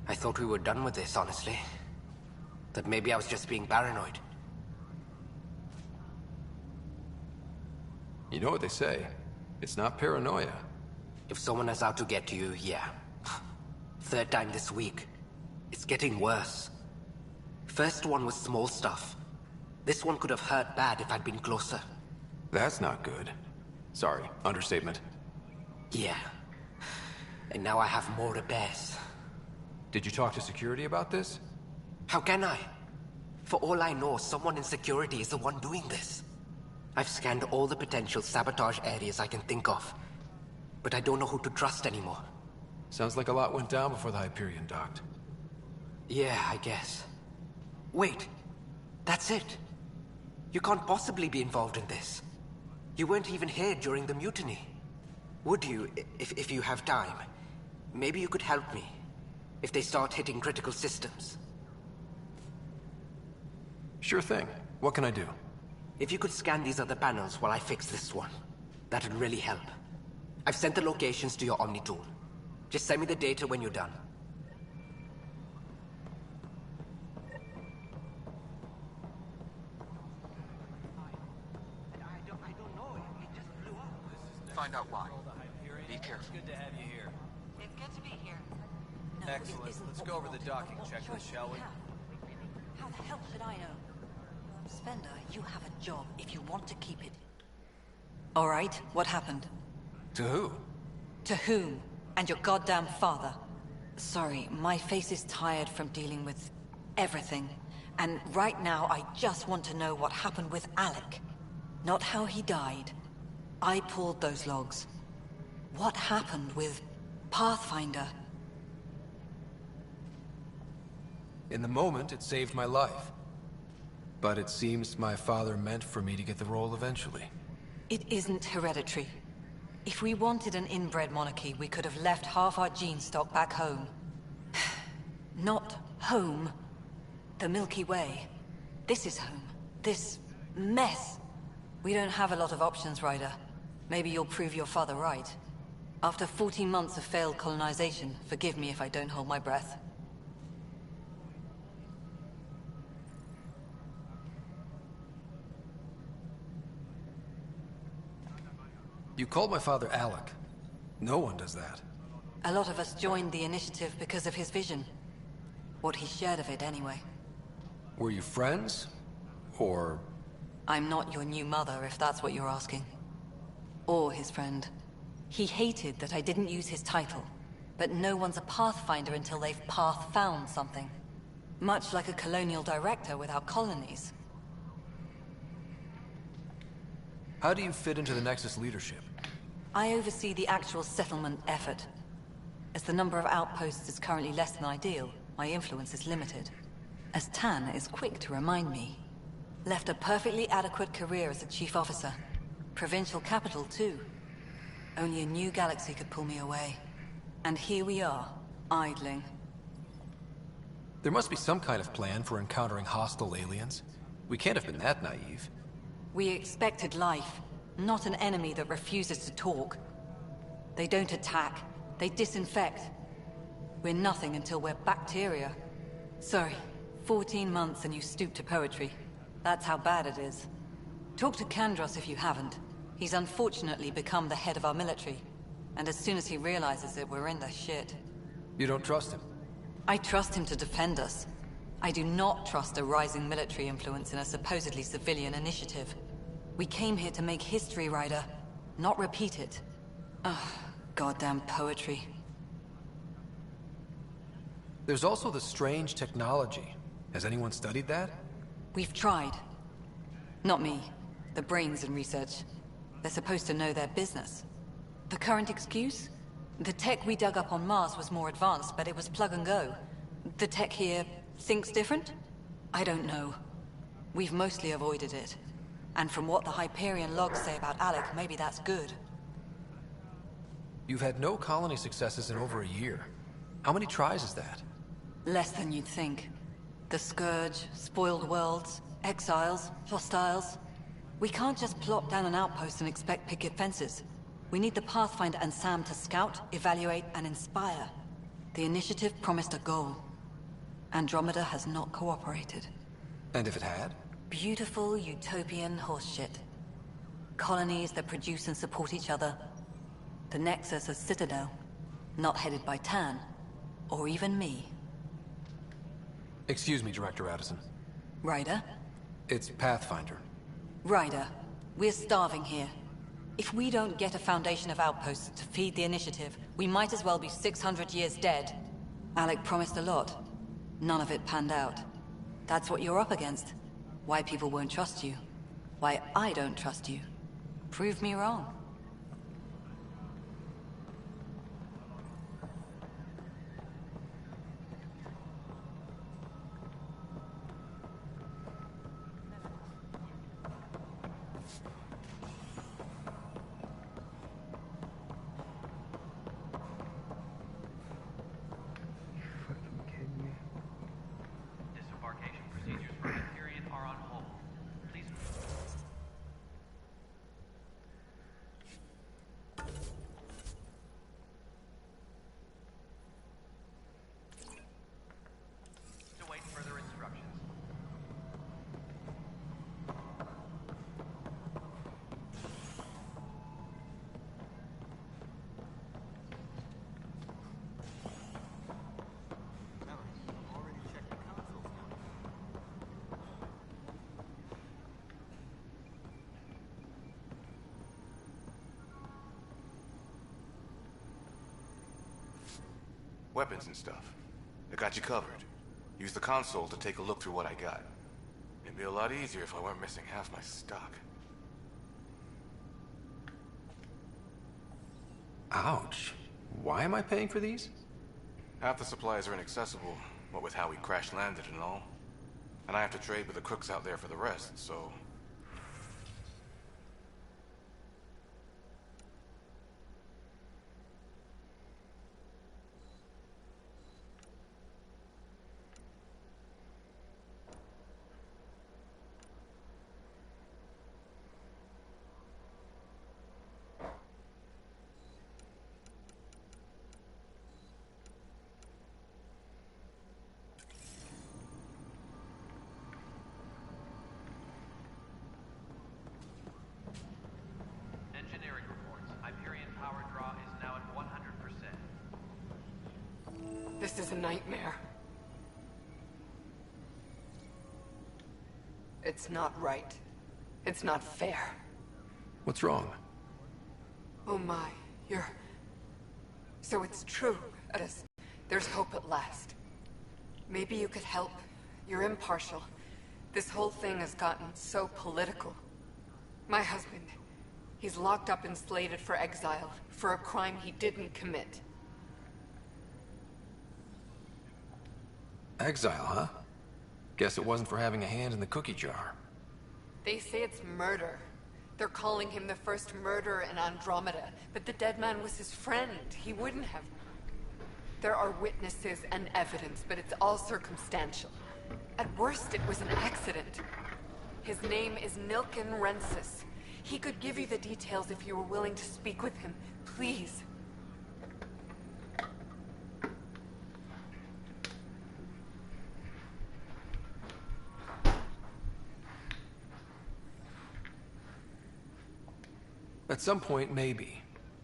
I thought we were done with this, honestly. That maybe I was just being paranoid. You know what they say. It's not paranoia. If someone is out to get you, yeah. Third time this week. It's getting worse. First one was small stuff. This one could have hurt bad if I'd been closer. That's not good. Sorry, understatement. Yeah. And now I have more repairs. Did you talk to security about this? How can I? For all I know, someone in security is the one doing this. I've scanned all the potential sabotage areas I can think of. But I don't know who to trust anymore. Sounds like a lot went down before the Hyperion docked. Yeah, I guess. Wait. That's it. You can't possibly be involved in this. You weren't even here during the mutiny. Would you, if you have time? Maybe you could help me. If they start hitting critical systems. Sure thing. What can I do? If you could scan these other panels while I fix this one, that'd really help. I've sent the locations to your Omni tool. Just send me the data when you're done. Find out why. Be careful. Good to have you here. It's good to be here. No, Excellent. it isn't Let's what go over we the want. docking What checklist, choice shall do we? have? How the hell should I know? Spender, you have a job if you want to keep it. All right, what happened? To who? To whom? And your goddamn father. Sorry, my face is tired from dealing with everything. And right now, I just want to know what happened with Alec. Not how he died. I pulled those logs. What happened with Pathfinder? In the moment, it saved my life. But it seems my father meant for me to get the role eventually. It isn't hereditary. If we wanted an inbred monarchy, we could have left half our gene stock back home. Not home. The Milky Way. This is home. This mess. We don't have a lot of options, Ryder. Maybe you'll prove your father right. After 14 months of failed colonization, forgive me if I don't hold my breath. You called my father Alec. No one does that. A lot of us joined the initiative because of his vision. What he shared of it, anyway. Were you friends? Or... I'm not your new mother, if that's what you're asking. Or his friend. He hated that I didn't use his title. But no one's a Pathfinder until they've path-found something. Much like a colonial director without colonies. How do you fit into the Nexus leadership? I oversee the actual settlement effort. As the number of outposts is currently less than ideal, my influence is limited. As Tan is quick to remind me. Left a perfectly adequate career as a chief officer. Provincial capital, too. Only a new galaxy could pull me away. And here we are, idling. There must be some kind of plan for encountering hostile aliens. We can't have been that naive. We expected life, not an enemy that refuses to talk. They don't attack, they disinfect. We're nothing until we're bacteria. Sorry, 14 months and you stoop to poetry. That's how bad it is. Talk to Kandros if you haven't. He's unfortunately become the head of our military. And as soon as he realizes it, we're in the shit. You don't trust him? I trust him to defend us. I do not trust a rising military influence in a supposedly civilian initiative. We came here to make history, Ryder, not repeat it. Ugh, goddamn poetry. There's also the strange technology. Has anyone studied that? We've tried. Not me. The brains in research. They're supposed to know their business. The current excuse? The tech we dug up on Mars was more advanced, but it was plug and go. The tech here thinks different? I don't know. We've mostly avoided it. And from what the Hyperion logs say about Alec, maybe that's good. You've had no colony successes in over a year. How many tries is that? Less than you'd think. The Scourge, spoiled worlds, exiles, hostiles. We can't just plop down an outpost and expect picket fences. We need the Pathfinder and Sam to scout, evaluate, and inspire. The initiative promised a goal. Andromeda has not cooperated. And if it had? Beautiful utopian horseshit. Colonies that produce and support each other. The Nexus a citadel, not headed by Tan, or even me. Excuse me, Director Addison. Ryder? It's Pathfinder. Ryder, we're starving here. If we don't get a foundation of outposts to feed the initiative, we might as well be 600 years dead. Alec promised a lot. None of it panned out. That's what you're up against. Why people won't trust you. Why I don't trust you. Prove me wrong. Disembarkation procedures for Hyperion are on hold. Please. To wait further instructions. Weapons and stuff. I got you covered. Use the console to take a look through what I got. It'd be a lot easier if I weren't missing half my stock. Ouch. Why am I paying for these? Half the supplies are inaccessible, what with how we crash-landed and all. And I have to trade with the crooks out there for the rest, so... Engineering reports. Hyperion power draw is now at 100%. This is a nightmare. It's not right. It's not fair. What's wrong? Oh my, you're... So it's true. There's hope at last. Maybe you could help. You're impartial. This whole thing has gotten so political. My husband, He's locked up and slated for exile, for a crime he didn't commit. Exile, huh? Guess it wasn't for having a hand in the cookie jar. They say it's murder. They're calling him the first murderer in Andromeda, but the dead man was his friend. He wouldn't have... There are witnesses and evidence, but it's all circumstantial. At worst, it was an accident. His name is Nilken Rensis. He could give you the details if you were willing to speak with him. Please. At some point, maybe.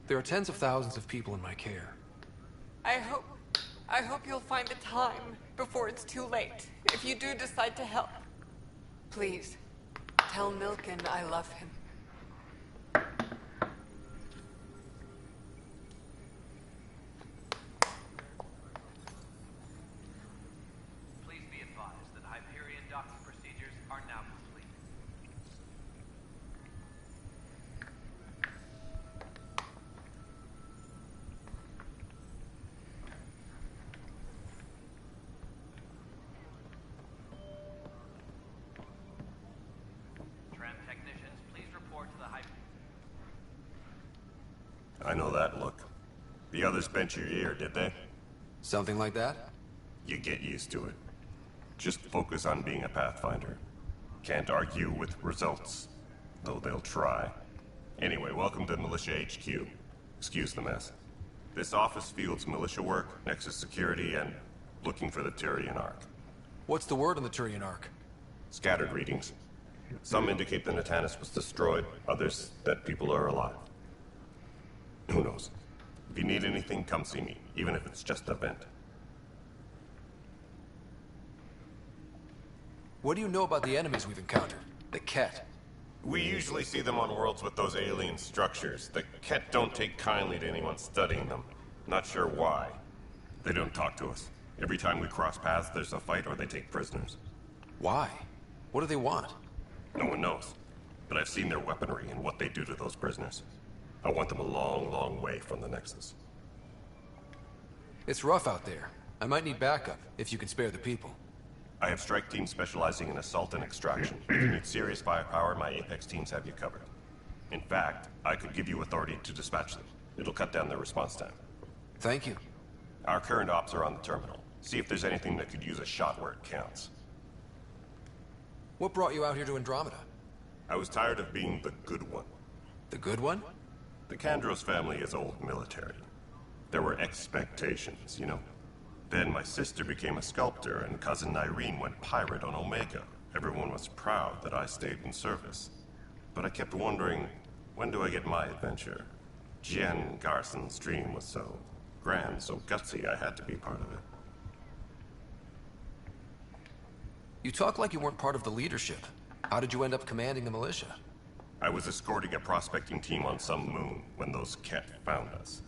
There are tens of thousands of people in my care. I hope you'll find the time before it's too late, if you do decide to help. Please, tell Nilken I love him. Please be advised that Hyperion docking procedures are now complete. Tram technicians, please report to the I know that look. The others bent your ear, did they? Something like that? You get used to it. Just focus on being a Pathfinder. Can't argue with results, though they'll try. Anyway, welcome to Militia HQ. Excuse the mess. This office fields militia work, Nexus security, and looking for the Turian Ark. What's the word on the Turian Ark? Scattered readings. Some indicate the Natanus was destroyed, others that people are alive. Who knows? If you need anything, come see me, even if it's just a vent. What do you know about the enemies we've encountered? The Ket? We usually see them on worlds with those alien structures. The Ket don't take kindly to anyone studying them. Not sure why. They don't talk to us. Every time we cross paths, there's a fight or they take prisoners. Why? What do they want? No one knows. But I've seen their weaponry and what they do to those prisoners. I want them a long, long way from the Nexus. It's rough out there. I might need backup, if you can spare the people. I have strike teams specializing in assault and extraction. If you need serious firepower, my Apex teams have you covered. In fact, I could give you authority to dispatch them. It'll cut down their response time. Thank you. Our current ops are on the terminal. See if there's anything that could use a shot where it counts. What brought you out here to Andromeda? I was tired of being the good one. The good one? The Kandros family is old military. There were expectations, you know? Then my sister became a sculptor and cousin Irene went pirate on Omega. Everyone was proud that I stayed in service. But I kept wondering, when do I get my adventure? Jen Garson's dream was so grand, so gutsy, I had to be part of it. You talk like you weren't part of the leadership. How did you end up commanding the militia? I was escorting a prospecting team on some moon when those Ket found us.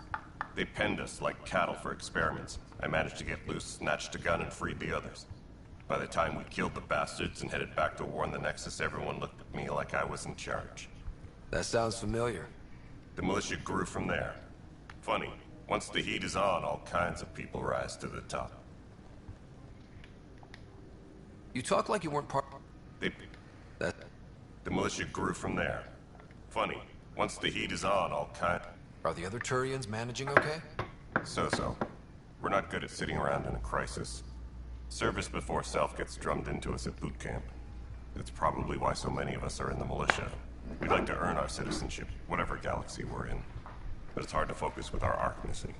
They penned us like cattle for experiments. I managed to get loose, snatched a gun, and freed the others. By the time we killed the bastards and headed back to war on the Nexus, everyone looked at me like I was in charge. That sounds familiar. The militia grew from there. Funny, once the heat is on, all kinds of people rise to the top. You talk like you weren't part... The militia grew from there. Funny, once the heat is on, all kinds... Are the other Turians managing okay? So-so. We're not good at sitting around in a crisis. Service before self gets drummed into us at boot camp. That's probably why so many of us are in the militia. We'd like to earn our citizenship, whatever galaxy we're in. But it's hard to focus with our arc missing.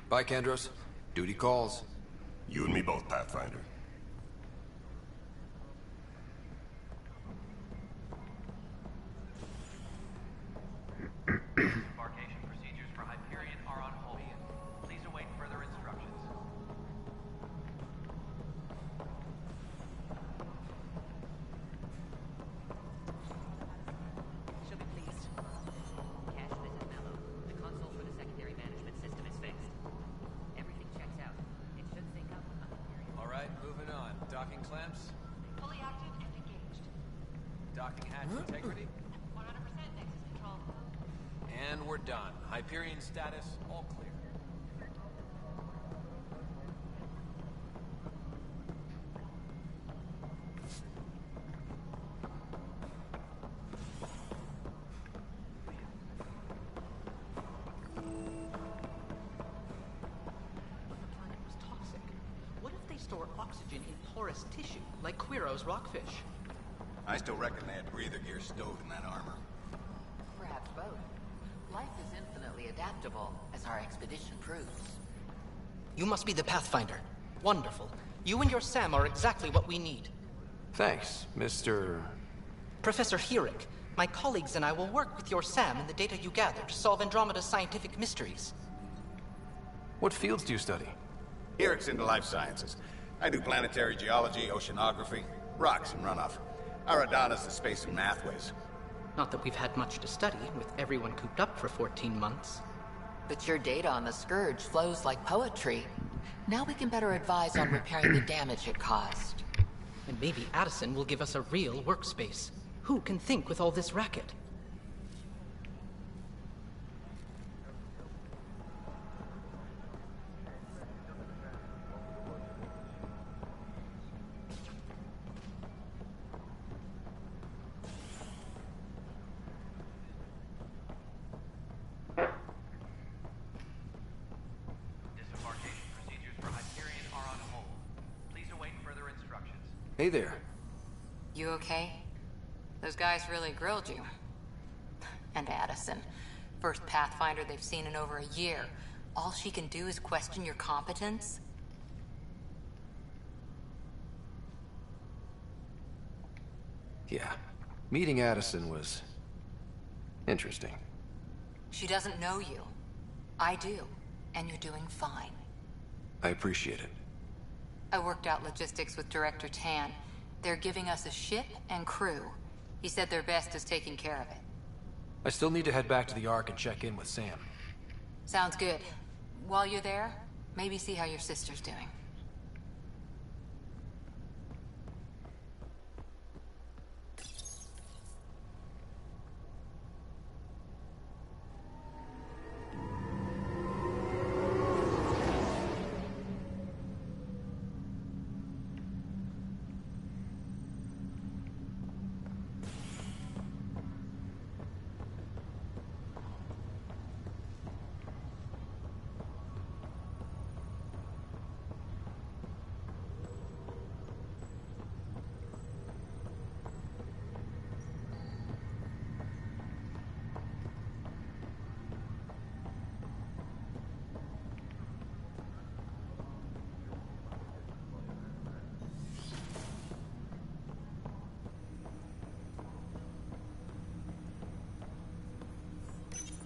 Bye, Kandros. Duty calls. You and me both, Pathfinder. Embarkation procedures for Hyperion are on hold. Please await further instructions. She'll be pleased. clamps? Fully active and engaged. Docking hatch integrity? 100% Nexus control. And we're done. Hyperion status, all clear. Store oxygen in porous tissue, like Quiro's rockfish. I still reckon they had breather gear stowed in that armor. Perhaps both. Life is infinitely adaptable, as our expedition proves. You must be the Pathfinder. Wonderful. You and your Sam are exactly what we need. Thanks, Mr. Professor Herrick, my colleagues and I will work with your Sam and the data you gather to solve Andromeda's scientific mysteries. What fields do you study? Eric's into life sciences. I do planetary geology, oceanography, rocks and runoff. Aradana's the space and mathways. Not that we've had much to study, with everyone cooped up for 14 months. But your data on the Scourge flows like poetry. Now we can better advise on repairing the damage it caused. And maybe Addison will give us a real workspace. Who can think with all this racket? Hey there. You okay? Those guys really grilled you. And Addison. First Pathfinder they've seen in over a year. All she can do is question your competence? Yeah. Meeting Addison was interesting. She doesn't know you. I do. And you're doing fine. I appreciate it. I worked out logistics with Director Tan. They're giving us a ship and crew. He said their best is taking care of it. I still need to head back to the Ark and check in with Sam. Sounds good. While you're there, maybe see how your sister's doing.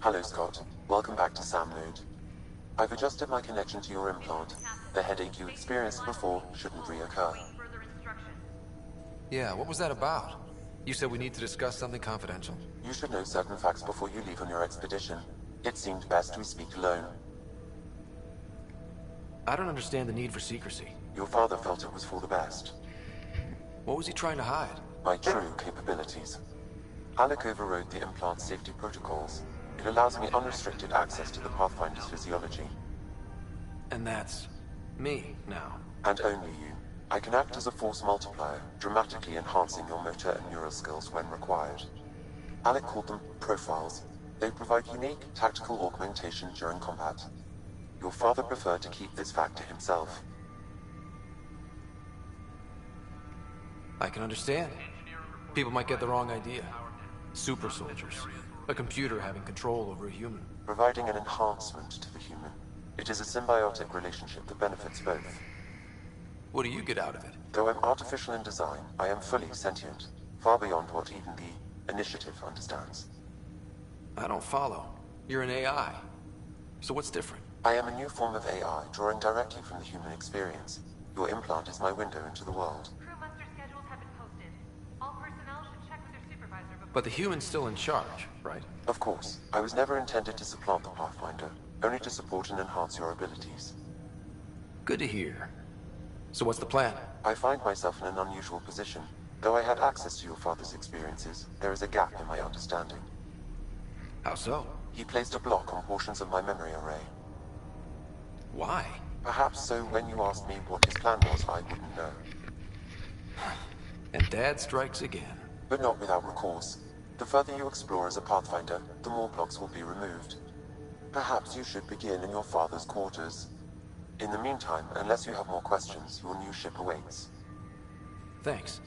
Hello, Scott. Welcome back to Sam Node. I've adjusted my connection to your implant. The headache you experienced before shouldn't reoccur. Yeah, what was that about? You said we need to discuss something confidential. You should know certain facts before you leave on your expedition. It seemed best we speak alone. I don't understand the need for secrecy. Your father felt it was for the best. What was he trying to hide? My true capabilities. Alec overrode the implant's safety protocols. It allows me unrestricted access to the Pathfinder's physiology. And that's me now. And only you. I can act as a force multiplier, dramatically enhancing your motor and neural skills when required. Alec called them profiles. They provide unique tactical augmentation during combat. Your father preferred to keep this fact to himself. I can understand. People might get the wrong idea. Super soldiers. A computer having control over a human. Providing an enhancement to the human. It is a symbiotic relationship that benefits both. What do you get out of it? Though I'm artificial in design, I am fully sentient. Far beyond what even the Initiative understands. I don't follow. You're an AI. So what's different? I am a new form of AI, drawing directly from the human experience. Your implant is my window into the world. Crew muster schedules have been posted. All personnel should check with their supervisor before... But the human's still in charge, right? Of course. I was never intended to supplant the Pathfinder, only to support and enhance your abilities. Good to hear. So what's the plan? I find myself in an unusual position. Though I had access to your father's experiences, there is a gap in my understanding. How so? He placed a block on portions of my memory array. Why? Perhaps so when you asked me what his plan was, I wouldn't know. And Dad strikes again. But not without recourse. The further you explore as a Pathfinder, the more blocks will be removed. Perhaps you should begin in your father's quarters. In the meantime, unless you have more questions, your new ship awaits. Thanks.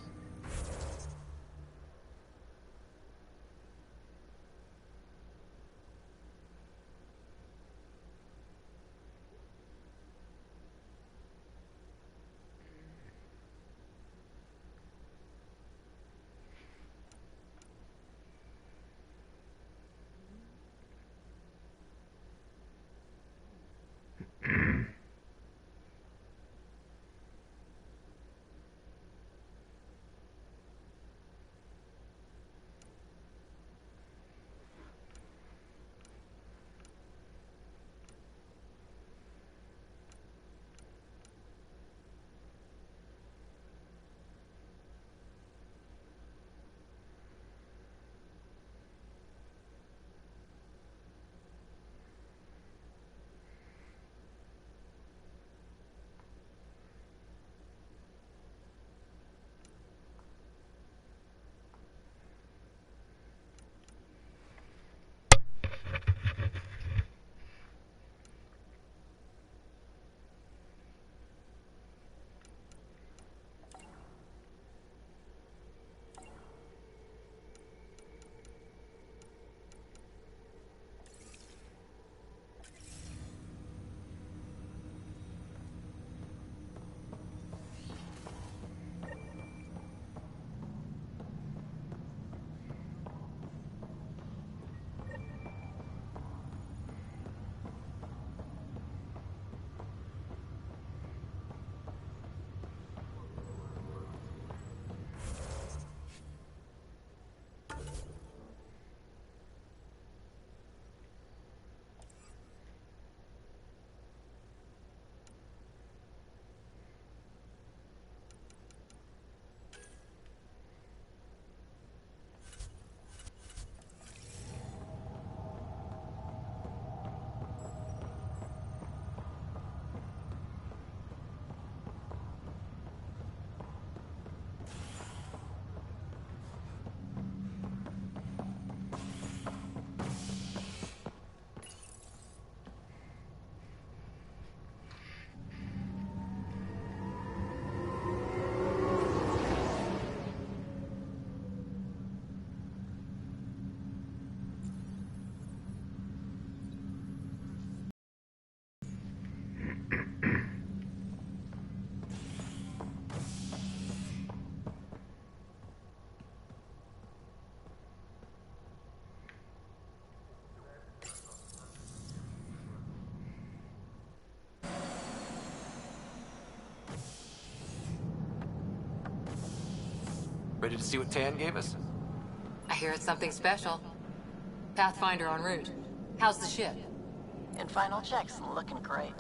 Ready to see what Tan gave us? I hear it's something special. Pathfinder en route. How's the ship? In final checks, looking great.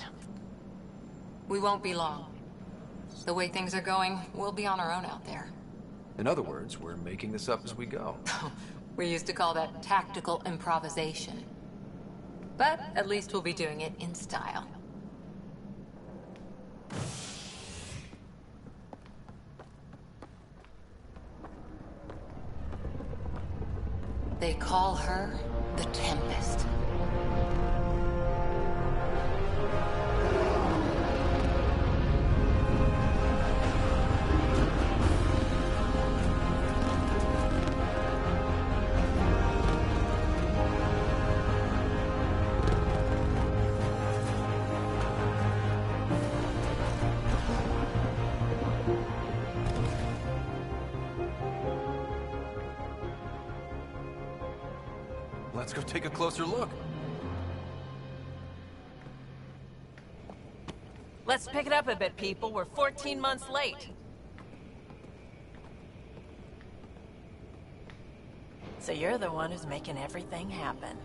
We won't be long. The way things are going, we'll be on our own out there. In other words, we're making this up as we go. We used to call that tactical improvisation. But at least we'll be doing it in style. They call her the Tempest. Let's go take a closer look. Let's pick it up a bit, people. We're 14 months late. So you're the one who's making everything happen.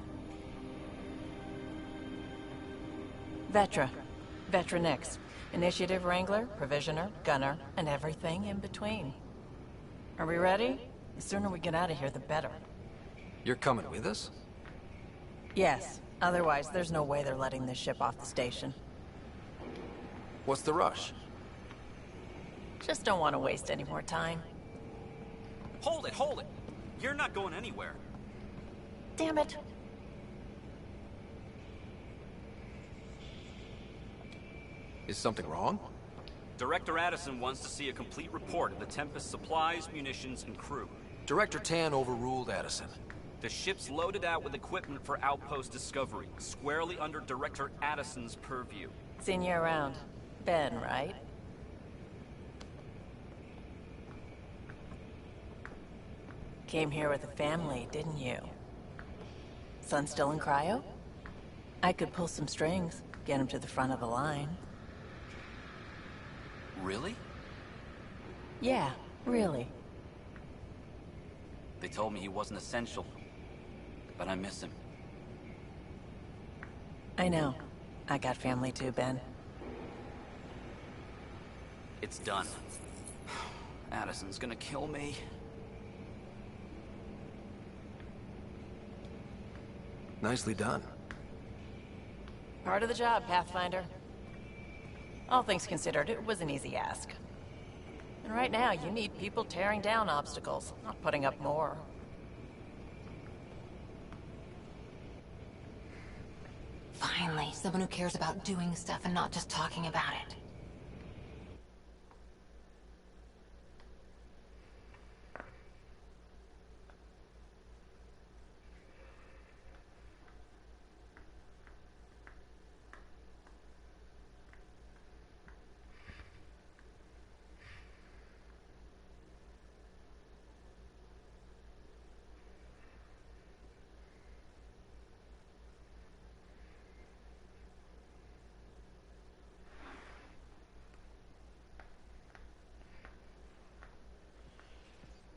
Vetra. Vetra Nix. Initiative Wrangler, Provisioner, Gunner, and everything in between. Are we ready? The sooner we get out of here, the better. You're coming with us? Yes. Otherwise, there's no way they're letting this ship off the station. What's the rush? Just don't want to waste any more time. Hold it, hold it! You're not going anywhere. Damn it. Is something wrong? Director Addison wants to see a complete report of the Tempest's supplies, munitions, and crew. Director Tan overruled Addison. The ship's loaded out with equipment for outpost discovery, squarely under Director Addison's purview. Seen you around. Ben, right? Came here with a family, didn't you? Son still in cryo? I could pull some strings, get him to the front of the line. Really? Yeah, really. They told me he wasn't essential, but I miss him. I know. I got family too, Ben. It's done. Addison's gonna kill me. Nicely done. Part of the job, Pathfinder. All things considered, it was an easy ask. And right now, you need people tearing down obstacles, not putting up more. Finally, someone who cares about doing stuff and not just talking about it.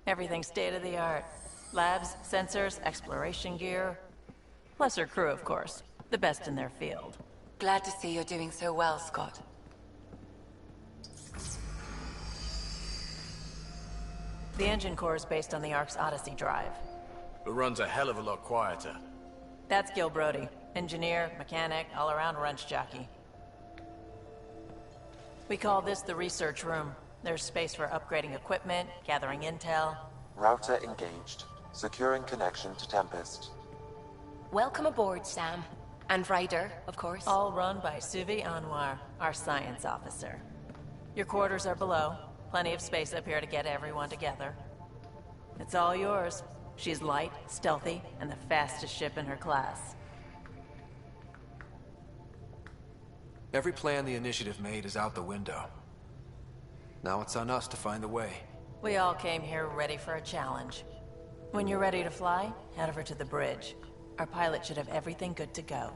Everything's state-of-the-art. Labs, sensors, exploration gear. Plus her crew, of course. The best in their field. Glad to see you're doing so well, Scott. The engine core is based on the Ark's Odyssey drive. It runs a hell of a lot quieter. That's Gil Brody. Engineer, mechanic, all-around wrench jockey. We call this the research room. There's space for upgrading equipment, gathering intel. Router engaged. Securing connection to Tempest. Welcome aboard, Sam. And Ryder, of course. All run by Suvi Anwar, our science officer. Your quarters are below. Plenty of space up here to get everyone together. It's all yours. She's light, stealthy, and the fastest ship in her class. Every plan the Initiative made is out the window. Now it's on us to find the way. We all came here ready for a challenge. When you're ready to fly, head over to the bridge. Our pilot should have everything good to go.